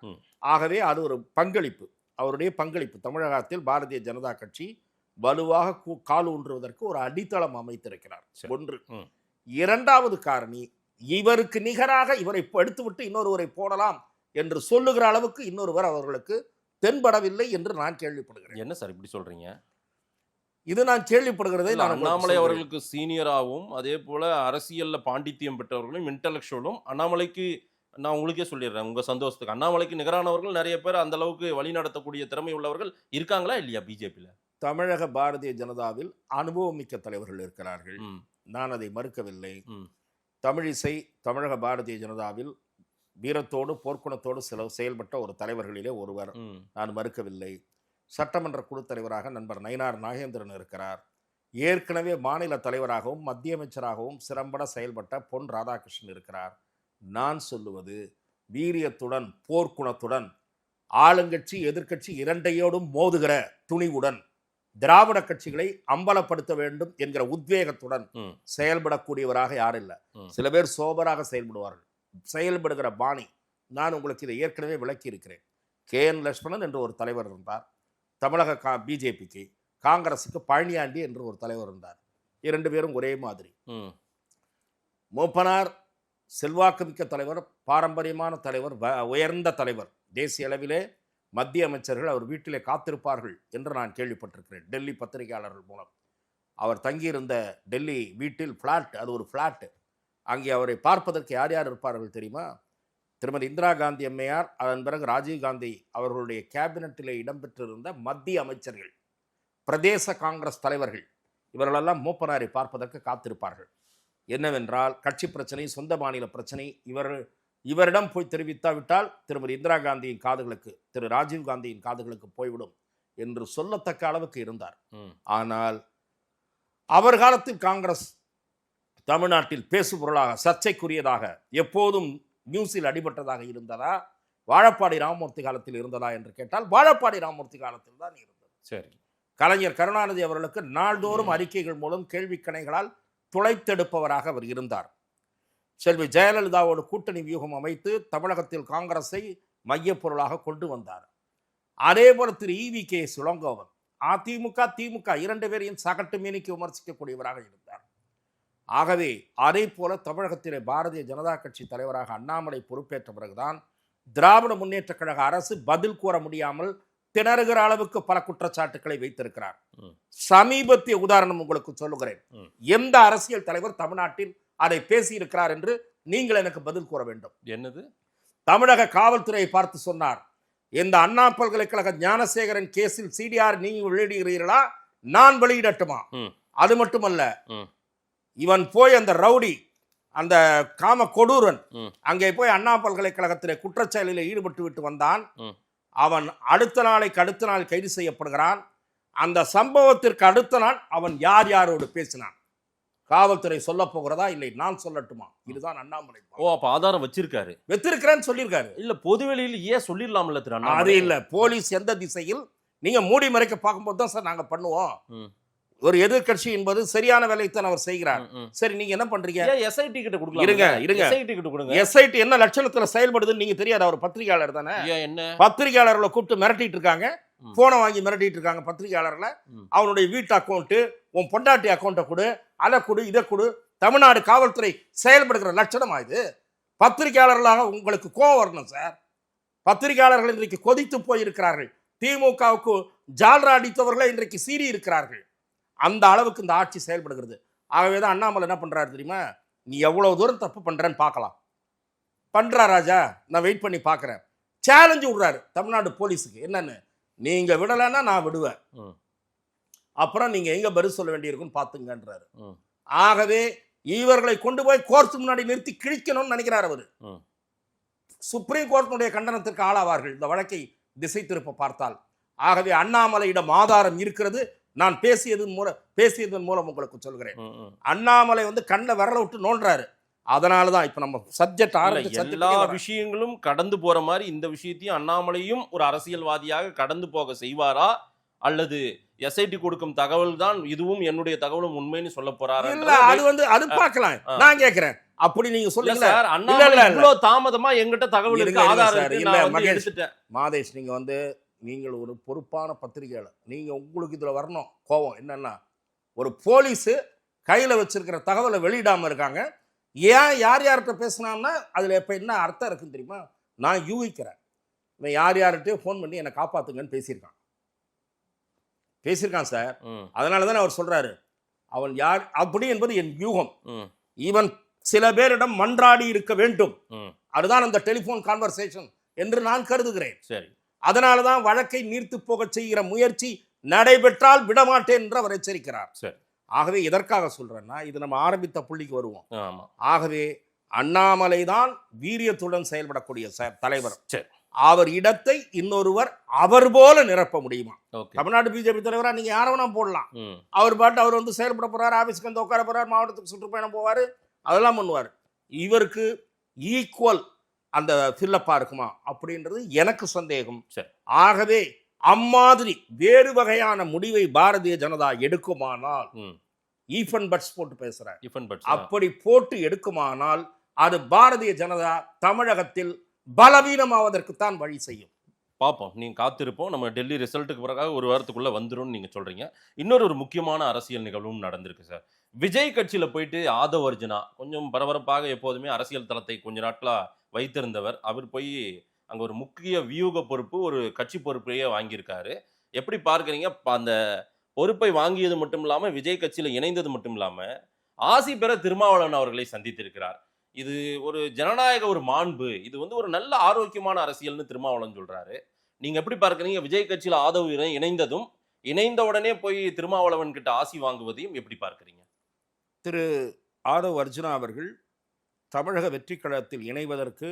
ஆகவே அது ஒரு பங்களிப்பு. அவருடைய பங்களிப்பு தமிழகத்தில் பாரதிய ஜனதா கட்சி வலுவாக கால் ஊன்றுவதற்கு ஒரு அடித்தளம் அமைத்திருக்கிறார். ஒன்று. இரண்டாவது காரணி, இவருக்கு நிகராக இவரை எடுத்துவிட்டு இன்னொருவரை போடலாம் என்று சொல்லுகிற அளவுக்கு இன்னொருவர் அவர்களுக்கு தென்படவில்லை என்று நான் கேள்விப்படுகிறேன். என்ன சார் இப்படி சொல்றீங்க? இது நான் கேள்விப்படுகிறதை நான் அண்ணாமலை அவர்களுக்கு சீனியராகவும் அதே போல அரசியல்ல பாண்டித்தியம் பெற்றவர்களும் இன்டெலெக்சுவலும் அண்ணாமலைக்கு, நான் உங்களுக்கே சொல்லிடுறேன் உங்க சந்தோஷத்துக்கு, அண்ணாமலைக்கு நிகரானவர்கள் நிறைய பேர் அந்த அளவுக்கு வழி நடத்தக்கூடிய திறமை உள்ளவர்கள் இருக்காங்களா இல்லையா பிஜேபியில? தமிழக பாரதிய ஜனதாவில் அனுபவமிக்க தலைவர்கள் இருக்கிறார்கள். நான் அதை மறுக்கவில்லை. தமிழிசை தமிழக பாரதிய ஜனதாவில் வீரத்தோடு போர்க்குணத்தோடு செயல்பட்ட ஒரு தலைவர்களிலே ஒருவர், நான் மறுக்கவில்லை. சட்டமன்ற குழு தலைவராக நண்பர் நயினார் நாகேந்திரன் இருக்கிறார். ஏற்கனவே மாநில தலைவராகவும் மத்திய அமைச்சராகவும் சிறம்பட செயல்பட்ட பொன் ராதாகிருஷ்ணன் இருக்கிறார். நான் சொல்லுவது, வீரியத்துடன் போர்க்குணத்துடன் ஆளுங்கட்சி எதிர்க்கட்சி இரண்டையோடும் மோதுகிற துணிவுடன் திராவிட கட்சிகளை அம்பலப்படுத்த வேண்டும் என்கிற உத்வேகத்துடன் செயல்படக்கூடியவராக யாரும் இல்லை. சில பேர் சோபராக செயல்படுவார்கள். செயல்படுகிற பாணி நான் உங்களுக்கு இதை ஏற்கனவே விளக்கி இருக்கிறேன். KN லட்சுமணன் என்று ஒரு தலைவர் இருந்தார் தமிழக பிஜேபிக்கு. காங்கிரஸுக்கு பழனியாண்டி என்று ஒரு தலைவர் இருந்தார். இரண்டு பேரும் ஒரே மாதிரி. மூப்பனார் செல்வாக்குமிக்க தலைவர், பாரம்பரியமான தலைவர், உயர்ந்த தலைவர். தேசிய அளவிலே மத்திய அமைச்சர்கள் அவர் வீட்டிலே காத்திருப்பார்கள் என்று நான் கேள்விப்பட்டிருக்கிறேன். டெல்லி பத்திரிகையாளர்கள் மூலம். அவர் தங்கியிருந்த டெல்லி வீட்டில் ஃப்ளாட், அது ஒரு ஃப்ளாட். அங்கே அவரை பார்ப்பதற்கு யார் யார் இருப்பார்கள் தெரியுமா? திருமதி இந்திரா காந்தி அம்மையார், அதன் பிறகு ராஜீவ்காந்தி அவர்களுடைய கேபினட்டிலே இடம்பெற்றிருந்த மத்திய அமைச்சர்கள், பிரதேச காங்கிரஸ் தலைவர்கள், இவர்களெல்லாம் மூப்பனாரை பார்ப்பதற்கு காத்திருப்பார்கள். என்னவென்றால், கட்சி பிரச்சனை, சொந்த மாநில பிரச்சனை இவரிடம் போய் தெரிவித்தாவிட்டால் திருமதி இந்திரா காந்தியின் காதுகளுக்கு, திரு ராஜீவ் காந்தியின் காதுகளுக்கு போய்விடும் என்று சொல்லத்தக்க அளவுக்கு இருந்தார். ஆனால் அவர் காலத்தில் காங்கிரஸ் தமிழ்நாட்டில் பேசுபொருளாக, சர்ச்சைக்குரியதாக, எப்போதும் நியூஸில் அடிபட்டதாக இருந்ததா, வாழப்பாடி ராமமூர்த்தி காலத்தில் இருந்ததா என்று கேட்டால் வாழப்பாடி ராமமூர்த்தி காலத்தில் தான் இருந்தது. சரி, கலைஞர் கருணாநிதி அவர்களுக்கு நாள்தோறும் அறிக்கைகள் மூலம் கேள்விக்கணைகளால் துளைத்தெடுப்பவராக அவர் இருந்தார். செல்வி ஜெயலலிதாவோடு கூட்டணி வியூகம் அமைத்து தமிழகத்தில் காங்கிரஸை மையப்பொருளாக கொண்டு வந்தார். அதே போல திரு EVK சுலங்கோவன் அதிமுக திமுக இரண்டு பேரையும் சகட்டு மீனிக்கு விமர்சிக்கக்கூடியவராக இருந்தார். ஆகவே அதே போல தமிழகத்திலே பாரதிய ஜனதா கட்சி தலைவராக அண்ணாமலை பொறுப்பேற்ற பிறகுதான் திராவிட முன்னேற்ற கழக அரசு பதில் கூற முடியாமல் திணறுகிற அளவுக்கு பல குற்றச்சாட்டுக்களை வைத்திருக்கிறார். சமீபத்திய உதாரணம் உங்களுக்கு சொல்லுகிறேன். எந்த அரசியல் தலைவர் தமிழ்நாட்டில் அதை பேசியிருக்கிறார் என்று நீங்கள் எனக்கு பதில் கூற வேண்டும். என்னது? தமிழக காவல்துறையை பார்த்து சொன்னார், இந்த அண்ணா பல்கலைக்கழக ஞானசேகரன் கேஸில் CDR நீங்கள் வெளியிடுகிறீர்களா, நான் வெளியிடட்டுமா? அது மட்டுமல்ல, இவன் போய் அந்த ரவுடி, அந்த காம கொடூரன் அங்கே போய் அண்ணா பல்கலைக்கழகத்திலே குற்றச்செயலில் ஈடுபட்டு விட்டு வந்தான். அவன் அடுத்த நாள் கைது செய்யப்படுகிறான். அந்த சம்பவத்திற்கு அடுத்த நாள் அவன் யார் யாரோடு பேசினான், காவல்துறை சொல்ல போகிறதா இல்லை நான் சொல்லட்டுமா? இதுதான் அண்ணாமலை. அப்ப ஆதாரம் வச்சிருக்கிறேன்னு சொல்லியிருக்காரு. இல்ல பொதுவெளியில் ஏன் சொல்லிடலாம்ல திரு அண்ணாமலை? அது இல்ல, போலீஸ் எந்த திசையில் நீங்க மூடி மறைக்க பார்க்கும்போது தான் சார் நாங்க பண்ணுவோம். ஒரு எதிர்கட்சி என்பது சரியான வேலையைத்தான் அவர் செய்கிறார். சரி, நீங்க என்ன பண்றீங்க? SIT கிட்ட கொடுக்கலாம். இருங்க. SIT என்ன லட்சணத்துல செயல்படுதுன்னு நீங்க தெரியாது. அவர் பத்திரிகையாளர் தானே. என்ன பத்திரிகையாளர்களை கூப்பிட்டு மிரட்டிட்டு இருக்காங்க, போனை வாங்கி மிரட்டிட்டு இருக்காங்க பத்திரிகையாளர்களை. அவனுடைய வீட்டு அக்கௌண்ட், உன் பொண்டாட்டி அக்கௌண்ட்டை கொடு, அதை கொடு, இதை கொடு. தமிழ்நாடு காவல்துறை செயல்படுகிற லட்சணமா இது? பத்திரிகையாளர்களாக உங்களுக்கு கோவம் வரணும் சார். பத்திரிகையாளர்கள் இன்றைக்கு கொதித்து போயிருக்கிறார்கள். திமுகவுக்கு ஜால்ரா அடித்தவர்களை இன்றைக்கு சீறி இருக்கிறார்கள். அந்த அளவுக்கு இந்த ஆட்சி செயல்படுகிறது. ஆகவேதான் அண்ணாமலை என்ன பண்றாரு தெரியுமா? நீ எவ்வளவு தூரம் தப்பு பண்றேன்னு பார்க்கலாம். பண்றா ராஜா, நான் வெயிட் பண்ணி பார்க்கறேன். சேலஞ்சு விடுறாரு தமிழ்நாடு போலீஸுக்கு. என்னன்னு, நீங்க விடலைன்னா நான் விடுவேன், அப்புறம் நீங்க எங்க பதில் சொல்ல வேண்டியிருக்குன்னு பாத்துங்கன்றாரு. ஆகவே இவர்களை கொண்டு போய் கோர்ட் முன்னாடி நிறுத்தி கிழிக்கணும்னு நினைக்கிறார் அவரு. சுப்ரீம் கோர்ட்டினுடைய கண்டனத்திற்கு ஆளாவார்கள் இந்த வழக்கை திசை திருப்ப பார்த்தால். ஆகவே அண்ணாமலையிடம் ஆதாரம் இருக்கிறது. நான் பேசியதன் மூலம் உங்களுக்கு சொல்கிறேன். அண்ணாமலை கண்ணில் விரல விட்டு நோண்டுறாரு. அதனாலதான் இப்ப நம்ம சப்ஜெக்ட் எல்லா விஷயங்களும் கடந்து போற மாதிரி இந்த விஷயத்தையும் அண்ணாமலையும் ஒரு அரசியல்வாதியாக கடந்து போக செய்வாரா, அல்லது SIT கொடுக்கும் தகவல் தான் இதுவும் என்னுடைய தகவலும் உண்மைன்னு சொல்ல போறாரு? அது பார்க்கலாம். நான் கேட்கிறேன், அப்படி நீங்க சொல்லுங்க சார். அண்ணாமலை இவ்வளவு தாமதமா எங்கிட்ட தகவல் இருக்கு, ஆதாரம் இருக்கு, மாதேஷ், நீங்க நீங்கள் ஒரு பொறுப்பான பத்திரிகையாளர், நீங்கள் உங்களுக்கு இதில் வரணும் கோபம். என்னன்னா, ஒரு போலீஸு கையில் வச்சிருக்கிற தகவலை வெளியிடாமல் இருக்காங்க. ஏன் யார் யார்கிட்ட பேசினான்னா அதில் இப்போ என்ன அர்த்தம் இருக்குன்னு தெரியுமா? நான் யூகிக்கிறேன். இவன் யார் யார்கிட்டயோ ஃபோன் பண்ணி என்னை காப்பாற்றுங்கன்னு பேசியிருக்கான் சார். அதனால தானே அவர் சொல்கிறாரு அவன் யார் அப்படி என்பது என் யூகம். இவன் சில பேரிடம் மன்றாடி இருக்க வேண்டும். அதுதான் அந்த டெலிஃபோன் கான்வர்சேஷன் என்று நான் கருதுகிறேன். சரி, அதனால தான் வழக்கை நீர்த்து போக செய்கிற முயற்சி நடைபெற்றால் விடமாட்டேன் என்று அவர் எச்சரிக்கிறார். சரி. ஆகவே எதற்காக சொல்றேன்னா, இது நம்ம ஆரம்பித்த புள்ளிக்கு வருவோம். ஆகவே அண்ணாமலை தான் வீரியத்துடன் செயல்படக்கூடிய தலைவர். அவர் இடத்தை இன்னொருவர் அவர் போல நிரப்ப முடியுமா? தமிழ்நாடு பிஜேபி தலைவரா நீங்க யார வேணா போடலாம். அவர் பாட்டு அவர் வந்து செயல்பட போறாரு, ஆபீஸ்க்கு வந்து உட்கார போறாரு, மாவட்டத்துக்கு சுற்றுப்பயணம் போவாரு, அதெல்லாம் பண்ணுவார். இவருக்கு ஈக்குவல் அந்த ஃபில்லப்பா இருக்குமா அப்படின்றது எனக்கு சந்தேகம். ஆகவே அம்மாதிரி வேறு வகையான முடிவை பாரதிய ஜனதா எடுக்குமானால், ஈஃபன் பட்ஸ் போட்டு பேசுறேன், அப்படி போட்டு எடுக்குமானால் அது பாரதிய ஜனதா தமிழகத்தில் பலவீனமாவதற்குத்தான் வழி செய்யும். பார்ப்போம், நீங்க காத்திருப்போம். நம்ம டெல்லி ரிசல்ட்டுக்கு பிறகு ஒரு வாரத்துக்குள்ள வந்துடும் நீங்க சொல்றீங்க. இன்னொரு முக்கியமான அரசியல் நிகழ்வும் நடந்திருக்கு சார். விஜய் கட்சியில போயிட்டு ஆதவ் அர்ஜுனா கொஞ்சம் பரபரப்பாக எப்போதுமே அரசியல் தளத்தை கொஞ்ச நாட்களா வைத்திருந்தவர். அவர் போய் அங்க ஒரு முக்கிய வியூக பொறுப்பு, ஒரு கட்சி பொறுப்பையே வாங்கியிருக்காரு. எப்படி பார்க்குறீங்க? அந்த பொறுப்பை வாங்கியது மட்டும் இல்லாம விஜய் கட்சியில இணைந்தது மட்டும் இல்லாம ஆசி பெற திருமாவளவன் அவர்களை சந்தித்திருக்கிறார். இது ஒரு ஜனநாயக ஒரு மாண்பு, இது வந்து ஒரு நல்ல ஆரோக்கியமான அரசியல்னு திருமாவளவன் சொல்றாரு. நீங்க எப்படி பார்க்குறீங்க? விஜய் கட்சியில ஆதவ் இணைந்ததும், இணைந்த உடனே போய் திருமாவளவன் கிட்ட ஆசி வாங்குவதையும் எப்படி பார்க்குறீங்க? திரு ஆதவ் அர்ஜுனா அவர்கள் தமிழக வெற்றி கழகத்தில் இணைவதற்கு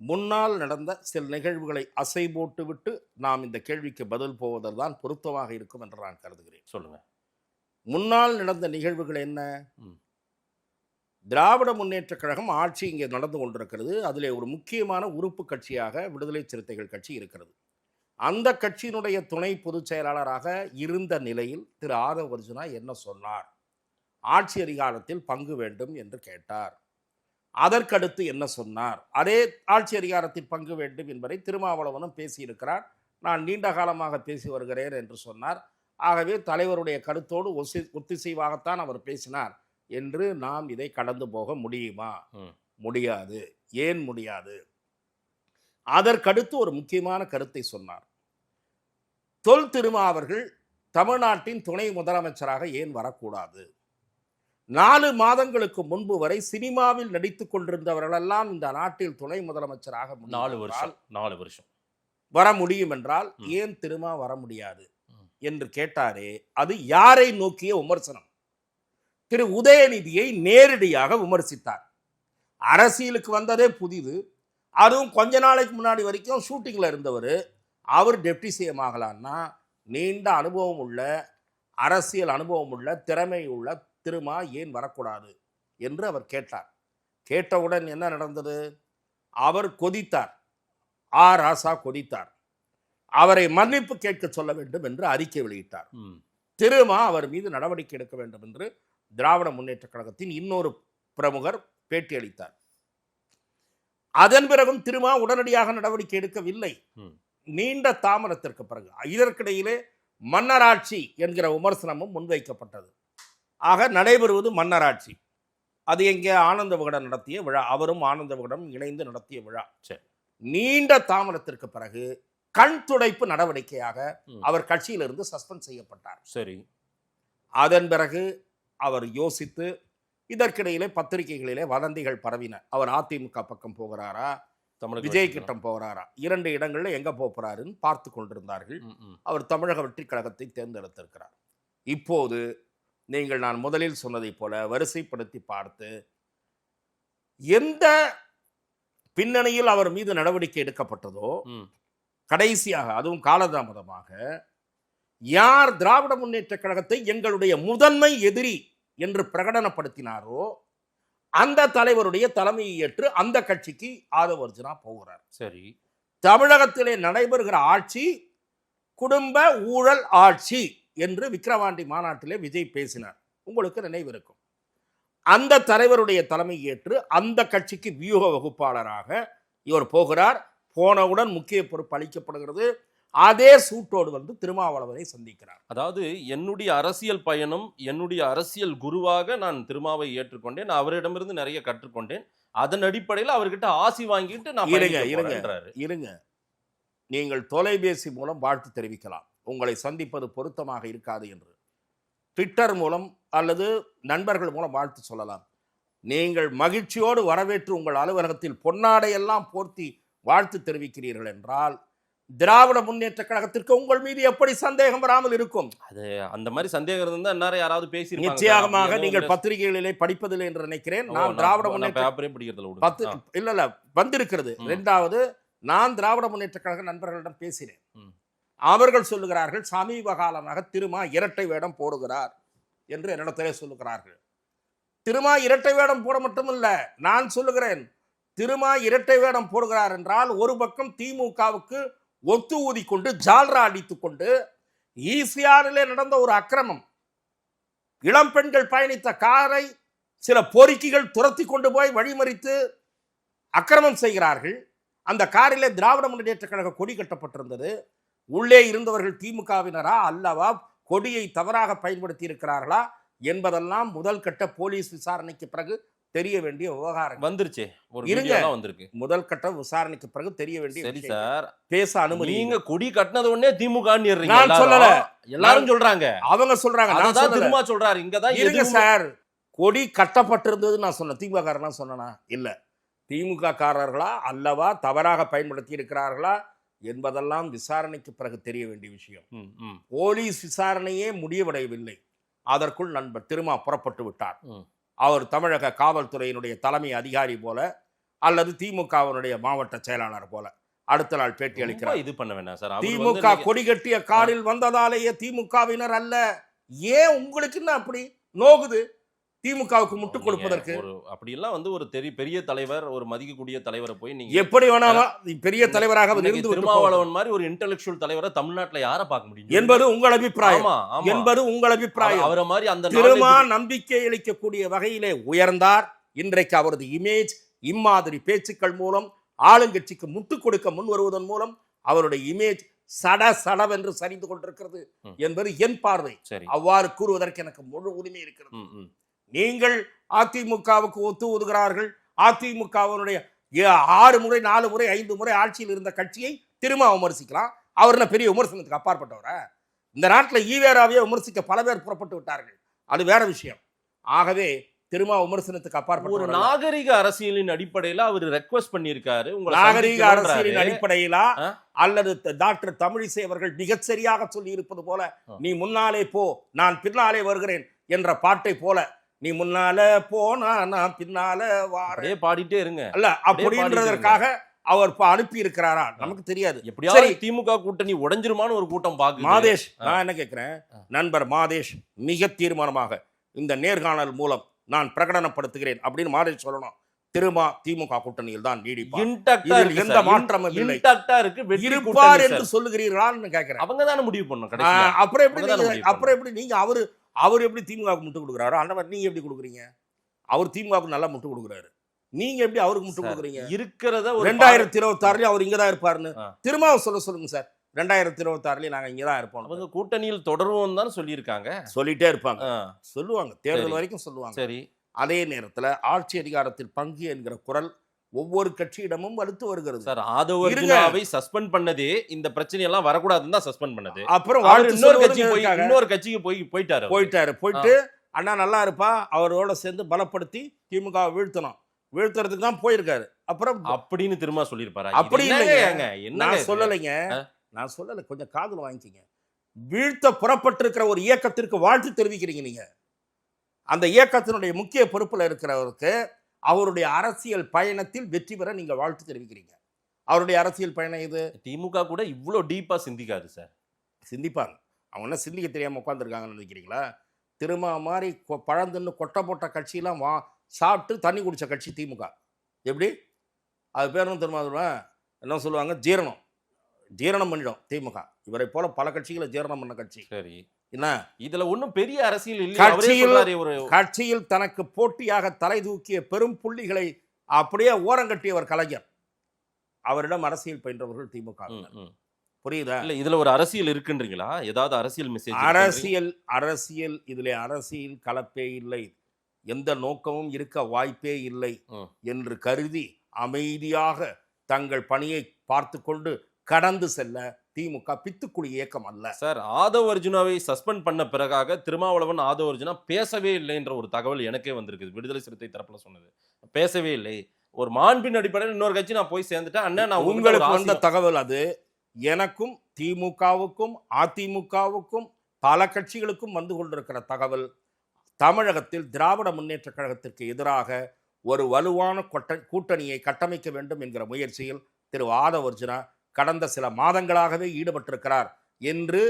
முன்னால் நடந்த சில நிகழ்வுகளை அசை போட்டு விட்டு நாம் இந்த கேள்விக்கு பதில் போவதில் தான் பொருத்தமாக இருக்கும் என்று நான் கருதுகிறேன். சொல்லுங்க. முன்னால் நடந்த நிகழ்வுகள் என்ன? திராவிட முன்னேற்ற கழகம் ஆட்சி இங்கே நடந்து கொண்டிருக்கிறது. அதிலே ஒரு முக்கியமான உறுப்பு கட்சியாக விடுதலை சிறுத்தைகள் கட்சி இருக்கிறது. அந்த கட்சியினுடைய துணை பொதுச் செயலாளராக இருந்த நிலையில் திரு ஆதவ் அர்ஜுனா என்ன சொன்னார்? ஆட்சி அதிகாரத்தில் பங்கு வேண்டும் என்று கேட்டார். அதற்கடுத்து என்ன சொன்னார்? அதே ஆட்சி அதிகாரத்தில் பங்கு வேண்டும் என்பதை திருமாவளவனும் பேசியிருக்கிறார். நான் நீண்ட காலமாக பேசி வருகிறேன் என்று சொன்னார். ஆகவே தலைவருடைய கருத்தோடு ஒத்திசைவாகத்தான் அவர் பேசினார் என்று நாம் இதை கடந்து போக முடியுமா? முடியாது. ஏன் முடியாது? அதற்கடுத்து ஒரு முக்கியமான கருத்தை சொன்னார். தொல் திருமா அவர்கள் தமிழ்நாட்டின் துணை முதலமைச்சராக ஏன் வரக்கூடாது? 4 மாதங்களுக்கு முன்பு வரை சினிமாவில் நடித்துக் கொண்டிருந்தவர்களெல்லாம் இந்த நாட்டில் துணை முதலமைச்சராக 4 வருஷம் வர முடியும் என்றால் ஏன் திருமா வர முடியாது என்று கேட்டாரே, அது யாரை நோக்கிய விமர்சனம்? திரு உதயநிதியை நேரடியாக விமர்சித்தார். அரசியலுக்கு வந்ததே புதிது, அதுவும் கொஞ்ச நாளைக்கு முன்னாடி வரைக்கும் ஷூட்டிங்கில் இருந்தவர். அவர் டெப்டி சிஎம் ஆகலான்னா நீண்ட அனுபவம் உள்ள, அரசியல் அனுபவம் உள்ள, திறமை உள்ள திருமா ஏன் வரக்கூடாது என்று அவர் கேட்டார். கேட்டவுடன் என்ன நடந்தது? அவர் கொதித்தார். ராசா கொதித்தார். அவரை மன்னிப்பு கேட்க சொல்ல வேண்டும் என்று அறிக்கை வெளியிட்டார். திருமா அவர் மீது நடவடிக்கை எடுக்க வேண்டும் என்று திராவிட முன்னேற்ற கழகத்தின் இன்னொரு பிரமுகர் பேட்டி அளித்தார். அதன் பிறகும் திருமா உடனடியாக நடவடிக்கை எடுக்கவில்லை. நீண்ட தாமதத்திற்கு பிறகு இதற்கிடையிலே மன்னராட்சி என்கிற விமர்சனமும் முன்வைக்கப்பட்டது. ஆக நடைபெறுவது மன்னராட்சி. அது எங்கே? ஆனந்த விகடன் நடத்திய விழா. அவரும் ஆனந்த விகடன் இணைந்து நடத்திய விழா. நீண்ட தாமதத்திற்கு பிறகு கண் துடைப்பு நடவடிக்கையாக அவர் கட்சியிலிருந்து சஸ்பெண்ட் செய்யப்பட்டார். சரி. அதன் பிறகு அவர் யோசித்து, இதற்கிடையிலே பத்திரிகைகளிலே வதந்திகள் பரவின. அவர் அதிமுக பக்கம் போகிறாரா, விஜய் கிட்டம் போகிறாரா, 2 இடங்கள்ல எங்க போகிறாருன்னு பார்த்து கொண்டிருந்தார்கள். அவர் தமிழக வெற்றி கழகத்தை தேர்ந்தெடுத்திருக்கிறார். இப்போது நீங்கள் நான் முதலில் சொன்னதை போல வரிசைப்படுத்தி பார்த்து எந்த பின்னணியில் அவர் மீது நடவடிக்கை எடுக்கப்பட்டதோ, கடைசியாக அதுவும் காலதாமதமாக யார் திராவிட முன்னேற்ற கழகத்தை எங்களுடைய முதன்மை எதிரி என்று பிரகடனப்படுத்தினாரோ அந்த தலைவருடைய தலைமையை ஏற்று அந்த கட்சிக்கு ஆதவ் அர்ஜுனா போகிறார். சரி. தமிழகத்திலே நடைபெறுகிற ஆட்சி குடும்ப ஊழல் ஆட்சி என்று விக்கிரவாண்டி மாநாட்டிலே விஜய் பேசினார். உங்களுக்கு நினைவிருக்கும். அந்த தலைவருடைய தலைமை ஏற்று அந்த கட்சிக்கு வியூக வகுப்பாளராக இவர் போகிறார். போனவுடன் முக்கிய பொறுப்பு அளிக்கப்படுகிறது. அதே சூட்டோடு வந்து திருமாவளவனை சந்திக்கிறார். அதாவது என்னுடைய அரசியல் பயணம், என்னுடைய அரசியல் குருவாக நான் திருமாவை ஏற்றுக்கொண்டேன். நான் அவரிடமிருந்து நிறைய கற்றுக்கொண்டேன். அதன் அடிப்படையில் அவர்கிட்ட ஆசி வாங்கிட்டு நான் இருங்க. நீங்கள் தொலைபேசி மூலம் வாழ்த்து தெரிவிக்கலாம். உங்களை சந்திப்பது பொருத்தமாக இருக்காது என்று ட்விட்டர் மூலம் அல்லது நண்பர்கள் மூலம் வாழ்த்து சொல்லலாம். நீங்கள் மகிழ்ச்சியோடு வரவேற்று உங்கள் அலுவலகத்தில் பொன்னாடையெல்லாம் போர்த்தி வாழ்த்து தெரிவிக்கிறீர்கள் என்றால் திராவிட முன்னேற்ற கழகத்திற்கு உங்கள் மீது எப்படி சந்தேகம் வராமல் இருக்கும்? அது அந்த மாதிரி சந்தேகம் இருந்தா எல்லாரும் யாராவது பேசி நிச்சயமாக நீங்கள் பத்திரிகைகளிலே படிப்பதில்லை என்று நினைக்கிறேன். நான் திராவிட முன்னேற்ற இல்ல வந்திருக்கிறது. இரண்டாவது, நான் திராவிட முன்னேற்ற கழக நண்பர்களிடம் பேசினேன். அவர்கள் சொல்லுகிறார்கள் சமீப காலமாக திருமா இரட்டை வேடம் போடுகிறார் என்று என்னிடத்திலே சொல்லுகிறார்கள். திருமா இரட்டை வேடம் போட மட்டுமல்ல, நான் சொல்லுகிறேன் திருமா இரட்டை வேடம் போடுகிறார் என்றால் ஒரு பக்கம் திமுகவுக்கு ஒத்து ஊதி கொண்டு ஜால்ரா அடித்துக் கொண்டு ஈசிஆரிலே நடந்த ஒரு அக்கிரமம், இளம் பெண்கள் பயணித்த காரை சில பொறுக்கிகள் துரத்தி கொண்டு போய் வழிமறித்து அக்கிரமம் செய்கிறார்கள். அந்த காரிலே திராவிட முன்னேற்ற கழக கொடி கட்டப்பட்டிருந்தது. உள்ளே இருந்தவர்கள் திமுகவினரா அல்லவா, கொடியை தவறாக பயன்படுத்தி இருக்கிறார்களா என்பதெல்லாம் முதல் கட்ட போலீஸ் விசாரணைக்கு பிறகு தெரிய வேண்டிய விவகாரம் வந்துருச்சு. முதல் கட்ட விசாரணைக்கு பிறகு தெரிய வேண்டிய. சரி சார், பேச அனுமதி. நீங்க கொடி கட்டினது உடனே திமுக நான் சொல்லல, எல்லாரும் சொல்றாங்க, அவங்க சொல்றாங்க, நான் திரும்ப சொல்றாரு. இங்கதான் இருங்க சார், கொடி கட்டப்பட்டிருந்தது நான் சொன்னேன். திமுக காரனா சொன்னா இல்ல, திமுக காரர்களா அல்லவா தவறாக பயன்படுத்தி இருக்கிறார்களா என்பதெல்லாம் விசாரணைக்கு பிறகு தெரிய வேண்டிய விஷயம். போலீஸ் விசாரணையே முடிவடையவில்லை. அதற்குள் நண்பர் திருமா புறப்பட்டு விட்டார். அவர் தமிழக காவல்துறையினுடைய தலைமை அதிகாரி போல அல்லது திமுகவினுடைய மாவட்ட செயலாளர் போல அடுத்த நாள் பேட்டி அளிக்கிறார். இது பண்ண வேண்டாம் சார். திமுக கொடி கட்டிய காரில் வந்ததாலேயே திமுகவினர் அல்ல. ஏன் உங்களுக்கு என்ன அப்படி நோகுது திமுகவுக்கு முட்டு கொடுப்பதற்கு? அப்படி எல்லாம் வந்து ஒரு பெரிய தலைவர், ஒரு மதிக்கக்கூடிய தலைவரை போய் நீங்க எப்படி வேணாலும் பெரிய தலைவராக திருமாவளவன் மாதிரி ஒரு இன்டெலெக்சுவல் தலைவரை தமிழ்நாட்டில் யாரை பார்க்க முடியும் என்பது உங்கள் அபிப்பிராயம். உங்கள் அபிப்பிராயம். அவரை மாதிரி அந்த திருமா நம்பிக்கை அளிக்கக்கூடிய வகையிலே உயர்ந்தார். இன்றைக்கு அவரது இமேஜ் இம்மாதிரி பேச்சுக்கள் மூலம் ஆளுங்கட்சிக்கு முட்டு கொடுக்க முன் வருவதன் மூலம் அவருடைய இமேஜ் சடவென்று சரிந்து கொண்டிருக்கிறது என்பது என் பார்வை. அவ்வாறு கூறுவதற்கு எனக்கு முழு உரிமை இருக்கிறது. நீங்கள் அதிமுகவுக்கு ஒத்து ஊதுகிறார்கள். அதிமுகவினுடைய 6 முறை 4 முறை 5 முறை ஆட்சியில் இருந்த கட்சியை திரும்ப விமர்சிக்கலாம். அவர் என்ன பெரிய விமர்சனத்துக்கு அப்பாற்பட்டவரா? இந்த நாட்டில் ஈவேராவையே விமர்சிக்க பல பேர் புறப்பட்டு விட்டார்கள், அது வேற விஷயம். ஆகவே திரும்ப விமர்சனத்துக்கு அப்பாற்பட்ட ஒரு நாகரிக அரசியலின் அடிப்படையில் அவர் ரெக்வெஸ்ட் பண்ணியிருக்காரு. நாகரிக அரசியலின் அடிப்படையிலா அல்லது டாக்டர் தமிழிசை அவர்கள் மிகச் சரியாக சொல்லி இருப்பது போல, நீ முன்னாலே போ நான் பின்னாலே வருகிறேன் என்ற பாட்டை போல, நீ முன்னால போனா நான் பின்னால வாரே பாடிட்டே இருங்க அல்ல அப்படின்றதற்காக அவர் அனுப்பி இருக்கிறாரா நமக்கு தெரியாது. எப்படியாவது திமுக கூட்டணி உடைஞ்சிருமான்னு ஒரு கூட்டம் பாக்கு. மாதேஷ், நான் என்ன கேட்கிறேன், நண்பர் மாதேஷ் மிக தீர்மானமாக இந்த நேர்காணல் மூலம் நான் பிரகடனப்படுத்துகிறேன் அப்படின்னு மாதேஷ் சொல்லணும். திருமா திமுக கூட்டணியில் தான் நீடிப்பார், எந்த மாற்றமும் இல்லை, இருப்பார் என்று சொல்லுகிறீர்களான்னு கேட்கிறேன். அவங்க தானே முடிவு பண்ணணும். அப்புறம் எப்படி நீங்க அவர் எப்படி திமுகவுக்கு முட்டு கொடுக்குறாரோ அந்த மாதிரி நீங்க எப்படி கொடுக்குறீங்க? அவர் திமுகவுக்கு நல்லா முட்டு கொடுக்குறாரு, நீங்க எப்படி அவருக்கு முட்டு கொடுக்குறீங்க? இருக்கிறத 2026 அவர் இங்கதான் இருப்பாருன்னு திரும்ப சொல்லுங்க சார். 2026 நாங்க இங்கதான் இருப்போம். அவங்க கூட்டணியில் தொடருவோம் தான் சொல்லியிருக்காங்க, சொல்லிட்டே இருப்பாங்க, சொல்லுவாங்க, தேர்தல் வரைக்கும் சொல்லுவாங்க. சரி, அதே நேரத்தில் ஆட்சி அதிகாரத்தில் பங்கு என்கிற குரல் ஒவ்வொரு கட்சியிடமும் வலுத்து வருகிறது. சார், ஆதவர்ஜுனாவை சஸ்பெண்ட் பண்ணதே இந்த பிரச்சனை எல்லாம் வரக்கூடாதுன்னு தான் சஸ்பெண்ட் பண்ணது. அப்புறம் இன்னொரு கட்சிக்கு போயிட்டு அண்ணா நல்லா இருப்பா அவரோட சேர்ந்து பலப்படுத்தி திமுக வீழ்த்துறதுக்கு தான் போயிருக்காரு. அப்புறம் அப்படின்னு திரும்ப சொல்லியிருப்பாரு. அப்படி இல்லைங்க, நான் சொல்லலை, கொஞ்சம் காதுல வாங்கிக்கிங்க. வீழ்த்த புறப்பட்டிருக்கிற ஒரு இயக்கத்திற்கு வாழ்த்து தெரிவிக்கிறீங்க நீங்க. அந்த இயக்கத்தினுடைய முக்கிய பொறுப்புல இருக்கிறவருக்கு அவருடைய அரசியல் பயணத்தில் வெற்றி பெற நீங்க வாழ்த்து தெரிவிக்கிறீங்க. அவருடைய அரசியல் பயணம் இது. திமுக கூட இவ்வளோ டீப்பா சிந்திக்காது சார். சிந்திப்பாங்க, அவங்க என்ன சிந்திக்க தெரியாம உட்காந்துருக்காங்கன்னு நினைக்கிறீங்களா? திரும்ப மாதிரி பழந்துன்னு கொட்டை போட்ட கட்சியெல்லாம் சாப்பிட்டு தண்ணி குடிச்ச கட்சி திமுக. எப்படி அது பேரும் திரும்ப என்ன சொல்லுவாங்க, ஜீரணம் பண்ணிடும் திமுக. இவரை போல பல கட்சிகளை ஜீரணம் பண்ண கட்சி. சரி, என்ன இதுல ஒன்றும் பெரிய அரசியல் இல்லை. கட்சியில் தனக்கு போட்டியாக தலை தூக்கிய பெரும் புள்ளிகளை அப்படியே ஓரங்கட்டியவர் கலைஞர். அவரிடம் அரசியல் பயின்றவர்கள் திமுக. புரியுதா? இல்ல இதுல ஒரு அரசியல் இருக்குன்றீங்களா? ஏதாவது அரசியல் மெசேஜ் அரசியல் இதிலே அரசியல் கலப்பே இல்லை, எந்த நோக்கமும் இருக்க வாய்ப்பே இல்லை என்று கருதி அமைதியாக தங்கள் பணியை பார்த்து கொண்டு கடந்து செல்ல திமுக பித்துக்குழி இயக்கம் அல்ல. சார், ஆதவ் அர்ஜுனாவை சஸ்பெண்ட் பண்ண பிறகாக திருமாவளவன் ஆதவ் அர்ஜுனா பேசவே இல்லை என்ற ஒரு தகவல் எனக்கே வந்திருக்கு. விடுதலை சிறுத்தை தரப்புல சொன்னது பேசவே இல்லை. ஒரு மாண்பின் அடிப்படையில் இன்னொரு கட்சி நான் போய் சேர்ந்துட்டேன் அண்ணா, நான் உங்களுக்கு வந்த தகவல் அது. எனக்கும் திமுகவுக்கும் அதிமுகவுக்கும் பல கட்சிகளுக்கும் வந்து கொண்டிருக்கிற தகவல், தமிழகத்தில் திராவிட முன்னேற்ற கழகத்திற்கு எதிராக ஒரு வலுவான கூட்டணியை கட்டமைக்க வேண்டும் என்கிற முயற்சியில் திரு ஆதவ் அர்ஜுனா கடந்த சில மாதங்களாகவே ஈடுபட்டிருக்கிறார் என்று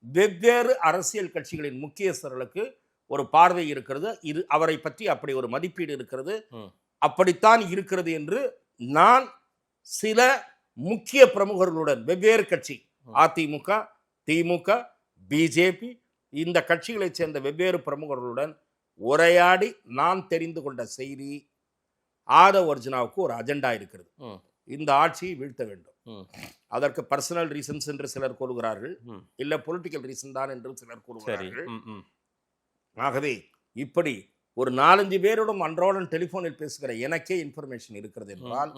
வெவ்வேறு அரசியல் கட்சிகளின் முக்கியஸ்தர்களுக்கு ஒரு பார்வை இருக்கிறது. இது அவரை பற்றி அப்படி ஒரு மதிப்பீடு இருக்கிறது, அப்படித்தான் இருக்கிறது என்று நான் சில முக்கிய பிரமுகர்களுடன், வெவ்வேறு கட்சி அதிமுக, திமுக, பிஜேபி, இந்த கட்சிகளைச் சேர்ந்த வெவ்வேறு பிரமுகர்களுடன் உரையாடி நான் தெரிந்து கொண்ட செய்தி, ஆதவ் அர்ஜுனாவுக்கு ஒரு அஜெண்டா இருக்கிறது. இந்த ஆட்சியை வீழ்த்த வேண்டும். அதற்கு பர்சனல் ரீசன்ஸ் என்று சிலர் கூறுகிறார்கள், இல்ல பொலிட்டிக்கல் ரீசன் தான் என்று சிலர் கூறுகிறார்கள். ஆகவே இப்படி ஒரு 4-5 பேருடன் அன்றோடன் டெலிபோனில் பேசுகிற எனக்கே இன்ஃபர்மேஷன் இருக்கிறது என்றால்,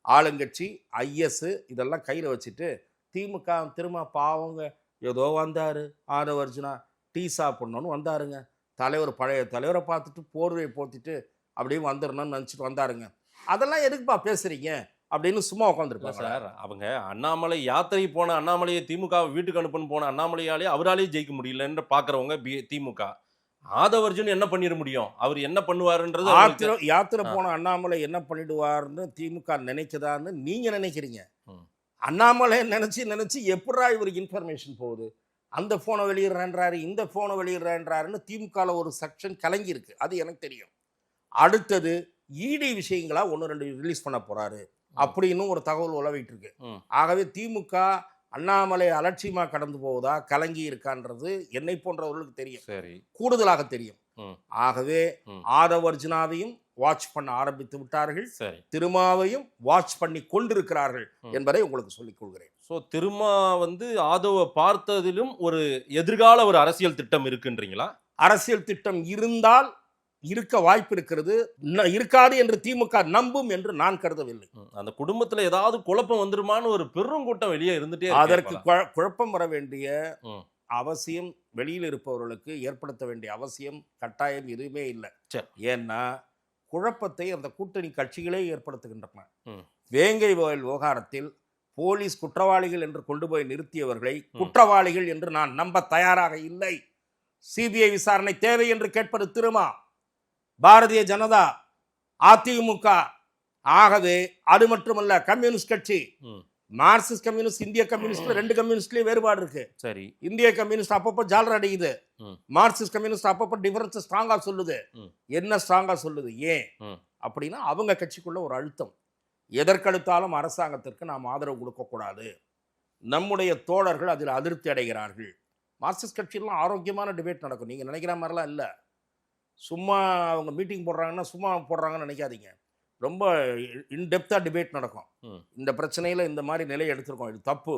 ஆளுங்கட்சி ஐஎஸ் இதெல்லாம் கையில் வச்சுட்டு திமுக திரும்ப பாவங்க ஏதோ வந்தாரு ஆதவ் அர்ஜுனா டீ சாப்பிடணும்னு வந்தாருங்க, தலைவர் பழைய தலைவரை பார்த்துட்டு போர்வையை போத்திட்டு அப்படியே வந்துடணும்னு நினச்சிட்டு வந்தாருங்க, அதெல்லாம் எதுக்குப்பா பேசுறீங்க அப்படின்னு சும்மா உட்காந்துருப்பாங்க சார். அவங்க அண்ணாமலை யாத்திரை போன அண்ணாமலையை திமுக வீட்டுக்கு அனுப்புன்னு போன அண்ணாமலையாலே அவராலேயே ஜெயிக்க முடியலன்னு பாக்குறவங்க திமுக. ஆதவ் அர்ஜுன் என்ன பண்ணிட முடியும், அவர் என்ன பண்ணுவாருன்றது. யாத்திரை போன அண்ணாமலை என்ன பண்ணிடுவாருன்னு திமுக நினைக்குதான்னு நீங்க நினைக்கிறீங்க. அண்ணாமலை நினைச்சு எப்படா இவருக்கு இன்ஃபர்மேஷன் போகுது, அந்த போனை வெளியிடுறாரு இந்த போனை வெளியிடுறாருன்னு திமுக ஒரு செக்ஷன் கலங்கி இருக்கு, அது எனக்கு தெரியும். அடுத்தது இடி விஷயங்களா 1-2 ரிலீஸ் பண்ண போறாரு அப்படின்னு ஒரு தகவல் உலவிட்டு இருக்கு. ஆகவே திமுக அண்ணாமலை அலட்சியமா கடந்து போவதா கலங்கி இருக்கான்றது என்னை போன்றவர்களுக்கு தெரியும், கூடுதலாக தெரியும். ஆகவே ஆதவ் அர்ஜுனாவையும் வாட்ச் பண்ண ஆரம்பித்து விட்டார்கள், திருமாவையும் வாட்ச் பண்ணி கொண்டிருக்கிறார்கள் என்பதை உங்களுக்கு சொல்லிக் கொள்கிறேன். ஸோ திருமா ஆதவ பார்த்ததிலும் ஒரு எதிர்கால ஒரு அரசியல் திட்டம் இருக்குன்றீங்களா? அரசியல் திட்டம் இருந்தால் இருக்க வாய்ப்பு இருக்கிறது, இருக்காது என்று திமுக நம்பும் என்று நான் கருதவில்லை. அந்த குடும்பத்துல ஏதாவது குழப்பம் வந்துருமான்னு ஒரு பெரும் கூட்டம் வெளியே இருந்துட்டே, அதற்கு குழப்பம் வர வேண்டிய அவசியம் வெளியில் இருப்பவர்களுக்கு ஏற்படுத்த வேண்டிய அவசியம் கட்டாயம் எதுவுமே இல்லை. ஏன்னா குழப்பத்தை அந்த கூட்டணி கட்சிகளே ஏற்படுத்துகின்றன. வேங்கை வயல் விவகாரத்தில் போலீஸ் குற்றவாளிகள் என்று கொண்டு போய் நிறுத்தியவர்களை குற்றவாளிகள் என்று நான் நம்ப தயாராக இல்லை. சிபிஐ விசாரணை தேவை என்று கேட்பது திருமா, பாரதிய ஜனதா, அதிமுக. ஆகவே அது மட்டுமல்ல, கம்யூனிஸ்ட் கட்சி, மார்க்சிஸ்ட் கம்யூனிஸ்ட், இந்திய கம்யூனிஸ்ட், 2 கம்யூனிஸ்ட்லயும் வேறுபாடு இருக்கு. சரி, இந்திய கம்யூனிஸ்ட் அப்பப்போ ஜாலர் அடிக்குது, மார்க்சிஸ்ட் கம்யூனிஸ்ட் அப்பப்போ டிஃபரன்ஸ் ஸ்ட்ராங்கா சொல்லுது. என்ன ஸ்ட்ராங்கா சொல்லுது? ஏன் அப்படின்னா அவங்க கட்சிக்குள்ள ஒரு அழுத்தம். எதற்கடுத்தாலும் அரசாங்கத்திற்கு நாம் ஆதரவு கொடுக்கக்கூடாது, நம்முடைய தோழர்கள் அதில் அதிருப்தி அடைகிறார்கள். மார்க்சிஸ்ட் கட்சியெல்லாம் ஆரோக்கியமான டிபேட் நடக்கும், நீங்க நினைக்கிற மாதிரிலாம் இல்லை. சும்மா அவங்க மீட்டிங் போடுறாங்கன்னா சும்மா போடுறாங்கன்னு நினைக்காதீங்க, ரொம்ப இன்டெப்த்தாக டிபேட் நடக்கும். இந்த பிரச்சனையில் இந்த மாதிரி நிலையை எடுத்திருக்கோம், இது தப்பு.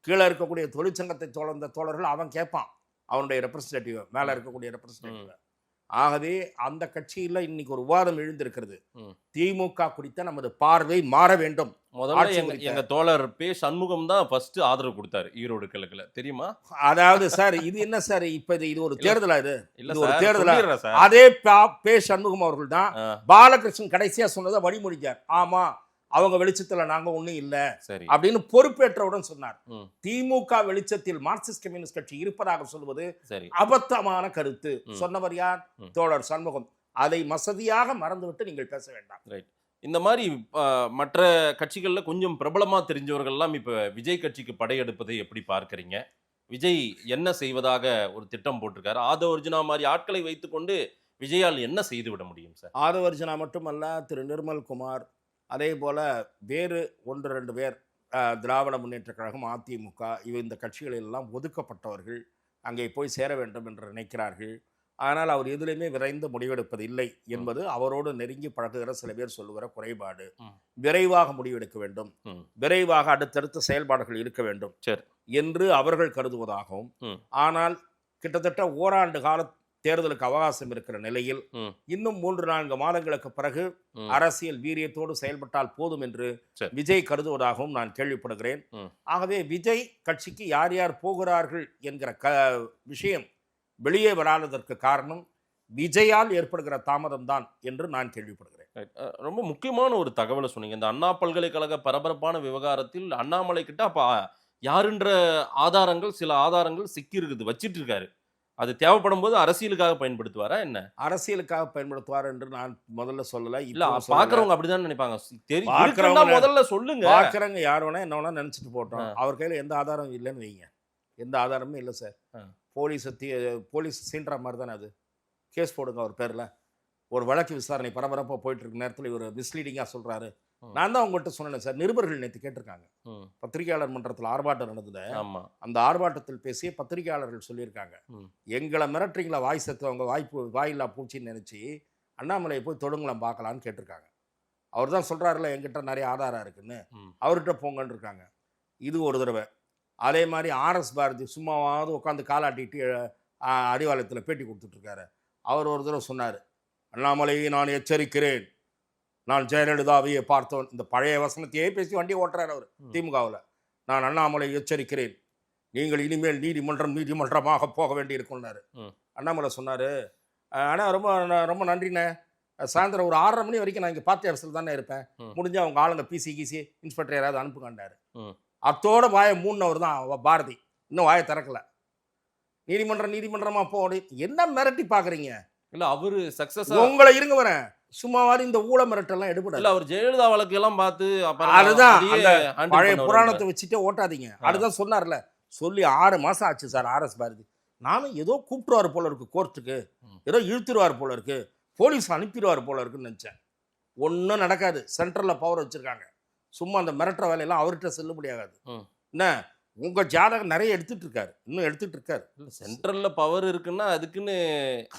கீழே இருக்கக்கூடிய தொழிற்சங்கத்தை தோழர்கள் அவன் கேட்பான், அவனுடைய ரெப்ரஸன்டேட்டிவ், மேலே இருக்கக்கூடிய ரெப்ரஸன்டேட்டிவ். ஆகவே அந்த கட்சியில் இன்னைக்கு ஒரு விவாதம் எழுந்திருக்கிறது. திமுக குறித்த நமது பார்வை மாற வேண்டும். முதல்ல எங்க தோழர் பே சண்முகம் தான் ஃபர்ஸ்ட் ஆதரவு கொடுத்தாரு ஈரோடு கிழக்குல, தெரியுமா? அதாவது சார் இது என்ன சார், இப்ப இது ஒரு தேர்தலா? இது ஒரு தேர்தலா? அதே பே சண்முகம் அவர்கள் தான் பாலகிருஷ்ணன் கடைசியா சொன்னதை வழிமொழிஞ்சார். ஆமா, அவங்க வெளிச்சத்துல நாங்க ஒண்ணும் இல்ல அப்படின்னு பொறுப்பேற்றவுடன் சொன்னார். திமுக வெளிச்சத்தில் மார்க்சிஸ்ட் கம்யூனிஸ்ட் கட்சி இருப்பதாக சொல்வது அபத்தமான கருத்து. சொன்னவர் யார்? தோழர் சண்முகம். அதை மசதியாக மறந்துவிட்டு நீங்கள் பேச வேண்டாம். இந்த மாதிரி மற்ற கட்சிகள்ல கொஞ்சம் பிரபலமா தெரிஞ்சவர்கள்லாம் இப்ப விஜய் கட்சிக்கு படையெடுப்பதை எப்படி பார்க்கறீங்க? விஜய் என்ன செய்வதாக ஒரு திட்டம் போட்டிருக்காரு. ஆதவ் அர்ஜுனா மாதிரி ஆட்களை வைத்துக்கொண்டு விஜயால் என்ன செய்து விட முடியும் சார்? ஆதவ் அர்ஜுனா மட்டுமல்ல, திரு நிர்மல்குமார், அதே போல் வேறு 1-2 பேர், திராவிட முன்னேற்ற கழகம், அதிமுக, இந்த கட்சிகளெல்லாம் ஒதுக்கப்பட்டவர்கள் அங்கே போய் சேர வேண்டும் என்று நினைக்கிறார்கள். ஆனால் அவர் எதிலுமே விரைந்து முடிவெடுப்பது இல்லை என்பது அவரோடு நெருங்கி பழகுகிற சில பேர் சொல்லுகிற குறைபாடு. விரைவாக முடிவெடுக்க வேண்டும், விரைவாக அடுத்தடுத்த செயல்பாடுகள் இருக்க வேண்டும் என்று அவர்கள் கருதுவதாகவும், ஆனால் கிட்டத்தட்ட ஓராண்டு கால தேர்தலுக்கு அவகாசம் இருக்கிற நிலையில் இன்னும் 3-4 மாதங்களுக்கு பிறகு அரசியல் வீரியத்தோடு செயல்பட்டால் போதும் என்று விஜய் கருதுவதாகவும் நான் கேள்விப்படுகிறேன். ஆகவே விஜய் கட்சிக்கு யார் யார் போகிறார்கள் என்கிற விஷயம் வெளியே வராததற்கு காரணம் விஜயால் ஏற்படுகிற தாமதம் தான் என்று நான் கேள்விப்படுகிறேன். ரொம்ப முக்கியமான ஒரு தகவலை சொன்னீங்க. இந்த அண்ணா பல்கலைக்கழக பரபரப்பான விவகாரத்தில் அண்ணாமலை கிட்ட அப்ப யாருன்ற ஆதாரங்கள், சில ஆதாரங்கள் சிக்கி இருக்குது, வச்சிட்டு இருக்காரு. அது தேவைப்படும் போது அரசியலுக்காக பயன்படுத்துவாரா என்ன? அரசியலுக்காக பயன்படுத்துவார் என்று நான் முதல்ல சொல்லல. இல்ல, பாக்குறவங்க அப்படிதான் நினைப்பாங்க. தெரியும், முதல்ல சொல்லுங்க. பாக்குறவங்க யார் வேணா என்ன வேணா நினைச்சிட்டு போட்டோம். அவர் கையில எந்த ஆதாரம் இல்லைன்னு வைங்க. எந்த ஆதாரமும் இல்லை சார். போலீஸ் சீன்ற மாதிரி தானே அது. கேஸ் போடுங்க அவர் பேரில். ஒரு வழக்கு விசாரணை பரபரப்பாக போயிட்டு இருக்க நேரத்தில் இவர் மிஸ்லீடிங்காக சொல்கிறாரு. நான் தான் உங்கள்கிட்ட சொன்னேன் சார், நிருபர்கள் நேற்று கேட்டிருக்காங்க. பத்திரிகையாளர் மன்றத்தில் ஆர்ப்பாட்டம் நடந்தது. அந்த ஆர்ப்பாட்டத்தில் பேசிய பத்திரிகையாளர்கள் சொல்லியிருக்காங்க, எங்களை மிரட்டுறீங்களா, வாய் செத்தவங்க வாயில்லா பூச்சின்னு நினச்சி அண்ணாமலையை போய் தொடுங்கலாம் பார்க்கலான்னு கேட்டிருக்காங்க. அவர் தான் சொல்கிறாருல, எங்கிட்ட நிறைய ஆதாரம் இருக்குன்னு, அவர்கிட்ட போங்கன்னு இருக்காங்க. இது ஒரு தடவை. அதே மாதிரி ஆர்எஸ் பாரதி சும்மாவாவது உட்காந்து காலாட்டிட்டு அறிவாலயத்தில் பேட்டி கொடுத்துட்ருக்காரு. அவர் ஒரு தடவை சொன்னார், அண்ணாமலையை நான் எச்சரிக்கிறேன், நான் ஜெயலலிதாவையே பார்த்தவன். இந்த பழைய வசனத்தையே பேசி வண்டி ஓட்டுறாரு அவர் திமுகவில். நான் அண்ணாமலை எச்சரிக்கிறேன், நீங்கள் இனிமேல் நீதிமன்றமாக போக வேண்டி இருக்குன்னாரு. அண்ணாமலை சொன்னார், ஆனால் ரொம்ப ரொம்ப நன்றிண்ணே, சாயந்தரம் ஒரு 6:30 மணி வரைக்கும் நான் இங்கே பார்ட்டி ஆஃபீஸில் தானே இருப்பேன், முடிஞ்சால் அவங்க ஆளுங்க பிசி இன்ஸ்பெக்டர் யாராவது அனுப்புங்கண்டாரு. அத்தோட வாயை மூடினவர் தான் பாரதி. இன்னும் வாயை திறக்கல. நீதிமன்றமாக போக என்ன மிரட்டி பார்க்குறீங்க? இல்லை, அவரு சக்சஸ் உங்களை இருங்க வரேன். சும்மாவாரி இந்த ஊழ மிரட்டெல்லாம் எடுபடல. அவர் ஜெயலலிதா வழக்கு எல்லாம் பார்த்து அதுதான் பழைய புராணத்தை வச்சுட்டே ஓட்டாதீங்க. அதுதான் சொன்னார்ல, சொல்லி 6 மாதம் ஆச்சு சார் ஆர்எஸ் பாரதி. நானும் ஏதோ கூப்பிட்டுருவார் போல இருக்கு, கோர்ட்டுக்கு ஏதோ இழுத்துருவார் போல இருக்கு, போலீஸ் அனுப்பிடுவார் போல இருக்குன்னு நினச்சேன். ஒன்றும் நடக்காது. சென்ட்ரலில் பவர் வச்சுருக்காங்க. சும்மா அந்த மிரட்டுற வேலையெல்லாம் அவர்கிட்ட செல்லுபடி ஆகாது. என்ன, உங்கள் ஜாதகம் நிறைய எடுத்துகிட்டு இருக்காரு, இன்னும் எடுத்துகிட்டு இருக்காரு. சென்ட்ரலில் பவர் இருக்குன்னா அதுக்குன்னு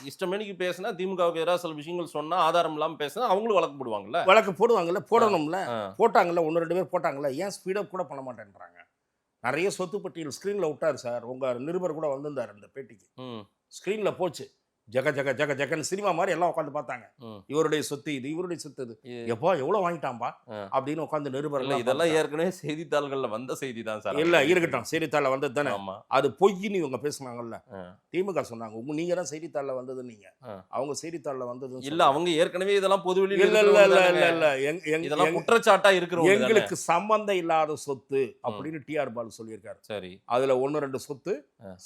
இஷ்டமேனிக்கு பேசினா, திமுகவுக்கு எதிராக சில விஷயங்கள் சொன்னால் ஆதாரம் இல்லாமல் பேசினா அவங்களும் வழக்கு போடுவாங்கல்ல. வழக்கு போடுவாங்கல்ல, போடணும்ல. போட்டாங்கல்ல, 1-2 பேர் போட்டாங்கல்ல. ஏன் ஸ்பீடப் கூட பண்ண மாட்டேன்றாங்க? நிறைய சொத்து பட்டியல் ஸ்க்ரீனில் விட்டார் சார். உங்கள் நிருபர் கூட வந்திருந்தார் அந்த பேட்டிக்கு. ஸ்க்ரீனில் போச்சு, ஜக ஜக ஜக ஜகன்னு சினிமா மாதிரி எல்லாம் உட்காந்து பார்த்தாங்க. இவருடைய சொத்து இது, இவருடைய சொத்து இது, எப்போ எவ்வளோ வாங்கிட்டான்பா அப்படின்னு உட்காந்து நிருபர்கள். இதெல்லாம் ஏற்கனவே செய்தித்தாள்களில் வந்த செய்தி தான் சார். இல்லை, இருக்கட்டும், செய்தித்தாளில் வந்தது தானே. அது பொய்ன்னு இவங்க பேசுனாங்கல்ல. திமுக சொன்னாங்க, நீங்க தான் செய்தித்தாளில் வந்தது, நீங்க அவங்க செய்தித்தாளில் வந்தது இல்லை. அவங்க ஏற்கனவே இதெல்லாம் பொதுவெளியில் இல்லை இல்லை இல்லை இல்லை இல்லை இதெல்லாம் குற்றச்சாட்டா இருக்கிறோம். எங்களுக்கு சம்பந்தம் இல்லாத சொத்து அப்படின்னு டிஆர் பாலு சொல்லியிருக்காரு. சரி, அதுல 1-2 சொத்து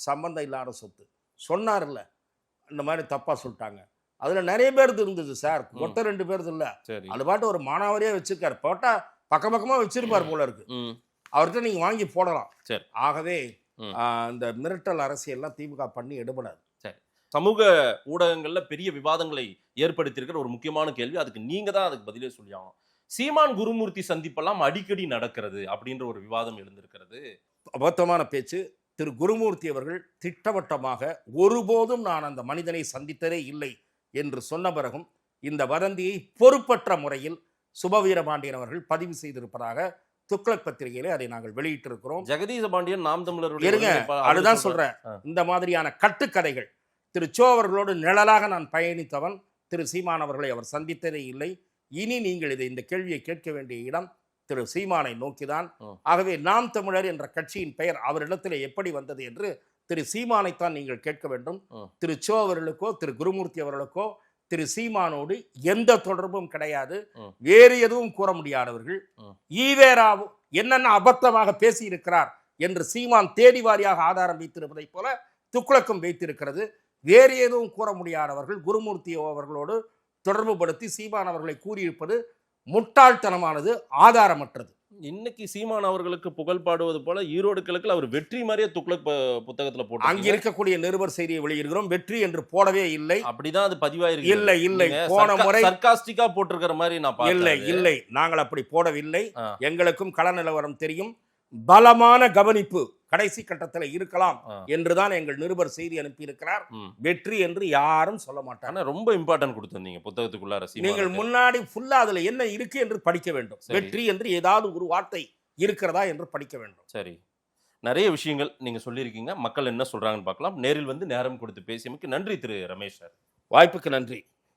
சம்பந்தம் இல்லாத சொத்து சொன்னார்ல. இந்த மாதிரி தப்பா சொல்லிட்டாங்க. அதுல நிறைய பேருக்கு இருந்தது சார், மொத்தம் 2 பேருக்கு இல்ல. அது பாட்டு ஒரு மானாவரியா வச்சிருக்காரு. போட்டா பக்கமா வச்சிருப்பார் போல இருக்கு. அவர்கிட்ட நீங்க வாங்கி போடலாம். சரி, ஆகவே இந்த மிரட்டல் அரசியல்லாம் திமுக பண்ணி எடுபடாது. சரி, சமூக ஊடகங்கள்ல பெரிய விவாதங்களை ஏற்படுத்தியிருக்கிற ஒரு முக்கியமான கேள்வி, அதுக்கு நீங்க தான் அதுக்கு பதிலே சொல்லி ஆகணும். சீமான் குருமூர்த்தி சந்திப்பெல்லாம் அடிக்கடி நடக்கிறது அப்படின்ற ஒரு விவாதம் எழுந்திருக்கிறது. அபத்தமான பேச்சு. திரு குருமூர்த்தி அவர்கள் திட்டவட்டமாக ஒருபோதும் நான் அந்த மனிதனை சந்தித்ததே இல்லை என்று சொன்ன பிறகும் இந்த வதந்தியை பொறுப்பற்ற முறையில் சுபவீரபாண்டியன் அவர்கள் பதிவு செய்திருப்பதாக துக்ளக் பத்திரிகையிலே அதை நாங்கள் வெளியிட்டிருக்கிறோம். ஜெகதீச பாண்டியன் நாம் தமிழர் இருங்க, அதுதான் சொல்றேன். இந்த மாதிரியான கட்டுக்கதைகள். திரு சோ அவர்களோடு நிழலாக நான் பயணித்தவன். திரு சீமான் அவர்களை அவர் சந்தித்ததே இல்லை. இனி நீங்கள் இந்த கேள்வியை கேட்க வேண்டிய இடம் திரு சீமானை நோக்கிதான். ஆகவே நாம் தமிழர் என்ற கட்சியின் பெயர் அவரிடத்தில் எப்படி வந்தது என்று திரு சீமானைத்தான் நீங்கள் கேட்க வேண்டும். திரு சோ அவர்களுக்கோ திரு குருமூர்த்தி அவர்களுக்கோ திரு சீமானோடு எந்த தொடர்பும் கிடையாது. வேறு எதுவும் கூற முடியாதவர்கள். ஈவேராவும் என்னென்ன அபத்தமாக பேசி இருக்கிறார் என்று சீமான் தேடி வாரியாக ஆதாரம் வைத்திருப்பதை போல துக்ளக்கும் வைத்திருக்கிறது. வேறு எதுவும் கூற முடியாதவர்கள் குருமூர்த்தி அவர்களோடு தொடர்பு படுத்தி சீமான் அவர்களை கூறியிருப்பது முட்டாள்தனமானது, ஆதாரமற்றது. இன்னைக்கு சீமான் அவர்களுக்கு புகழ் பாடுவது போல ஈரோடு கிழக்கில் அவர் வெற்றி மாதிரியே துக்ளக் புத்தகத்துல போட்டு அங்க இருக்கக்கூடிய நிருபர் செய்தியை வெளியிடுகிறோம். வெற்றி என்று போடவே இல்லை. அப்படிதான் அது பதிவாயிருக்கு. இல்லை இல்லை, போன முறை சர்காஸ்டிக்கா போட்டிருக்கிற மாதிரி நான் இல்லை இல்லை, நாங்கள் அப்படி போடவில்லை. எங்களுக்கும் கள நிலவரம் தெரியும். பலமான கவனிப்பு கடைசி கட்டத்தில் இருக்கலாம் என்றுதான் எங்கள் நிருபர் செய்தி அனுப்பியிருக்கிறார். வெற்றி என்று யாரும் சொல்ல மாட்டாங்க. ஆனா ரொம்ப இம்பார்ட்டன்ட் கொடுத்திருந்தீங்க புத்தகத்துக்குள்ளார. நீங்கள் முன்னாடி ஃபுல்லா அதுல என்ன இருக்கு என்று படிக்க வேண்டும். வெற்றி என்று ஏதாவது ஒரு வார்த்தை இருக்கிறதா என்று படிக்க வேண்டும். சரி, நிறைய விஷயங்கள் நீங்க சொல்லியிருக்கீங்க. மக்கள் என்ன சொல்றாங்கன்னு பார்க்கலாம். நேரில் வந்து நேரம் கொடுத்து பேசியமைக்கு நன்றி திரு ரமேஷ் சார். வாய்ப்புக்கு நன்றி.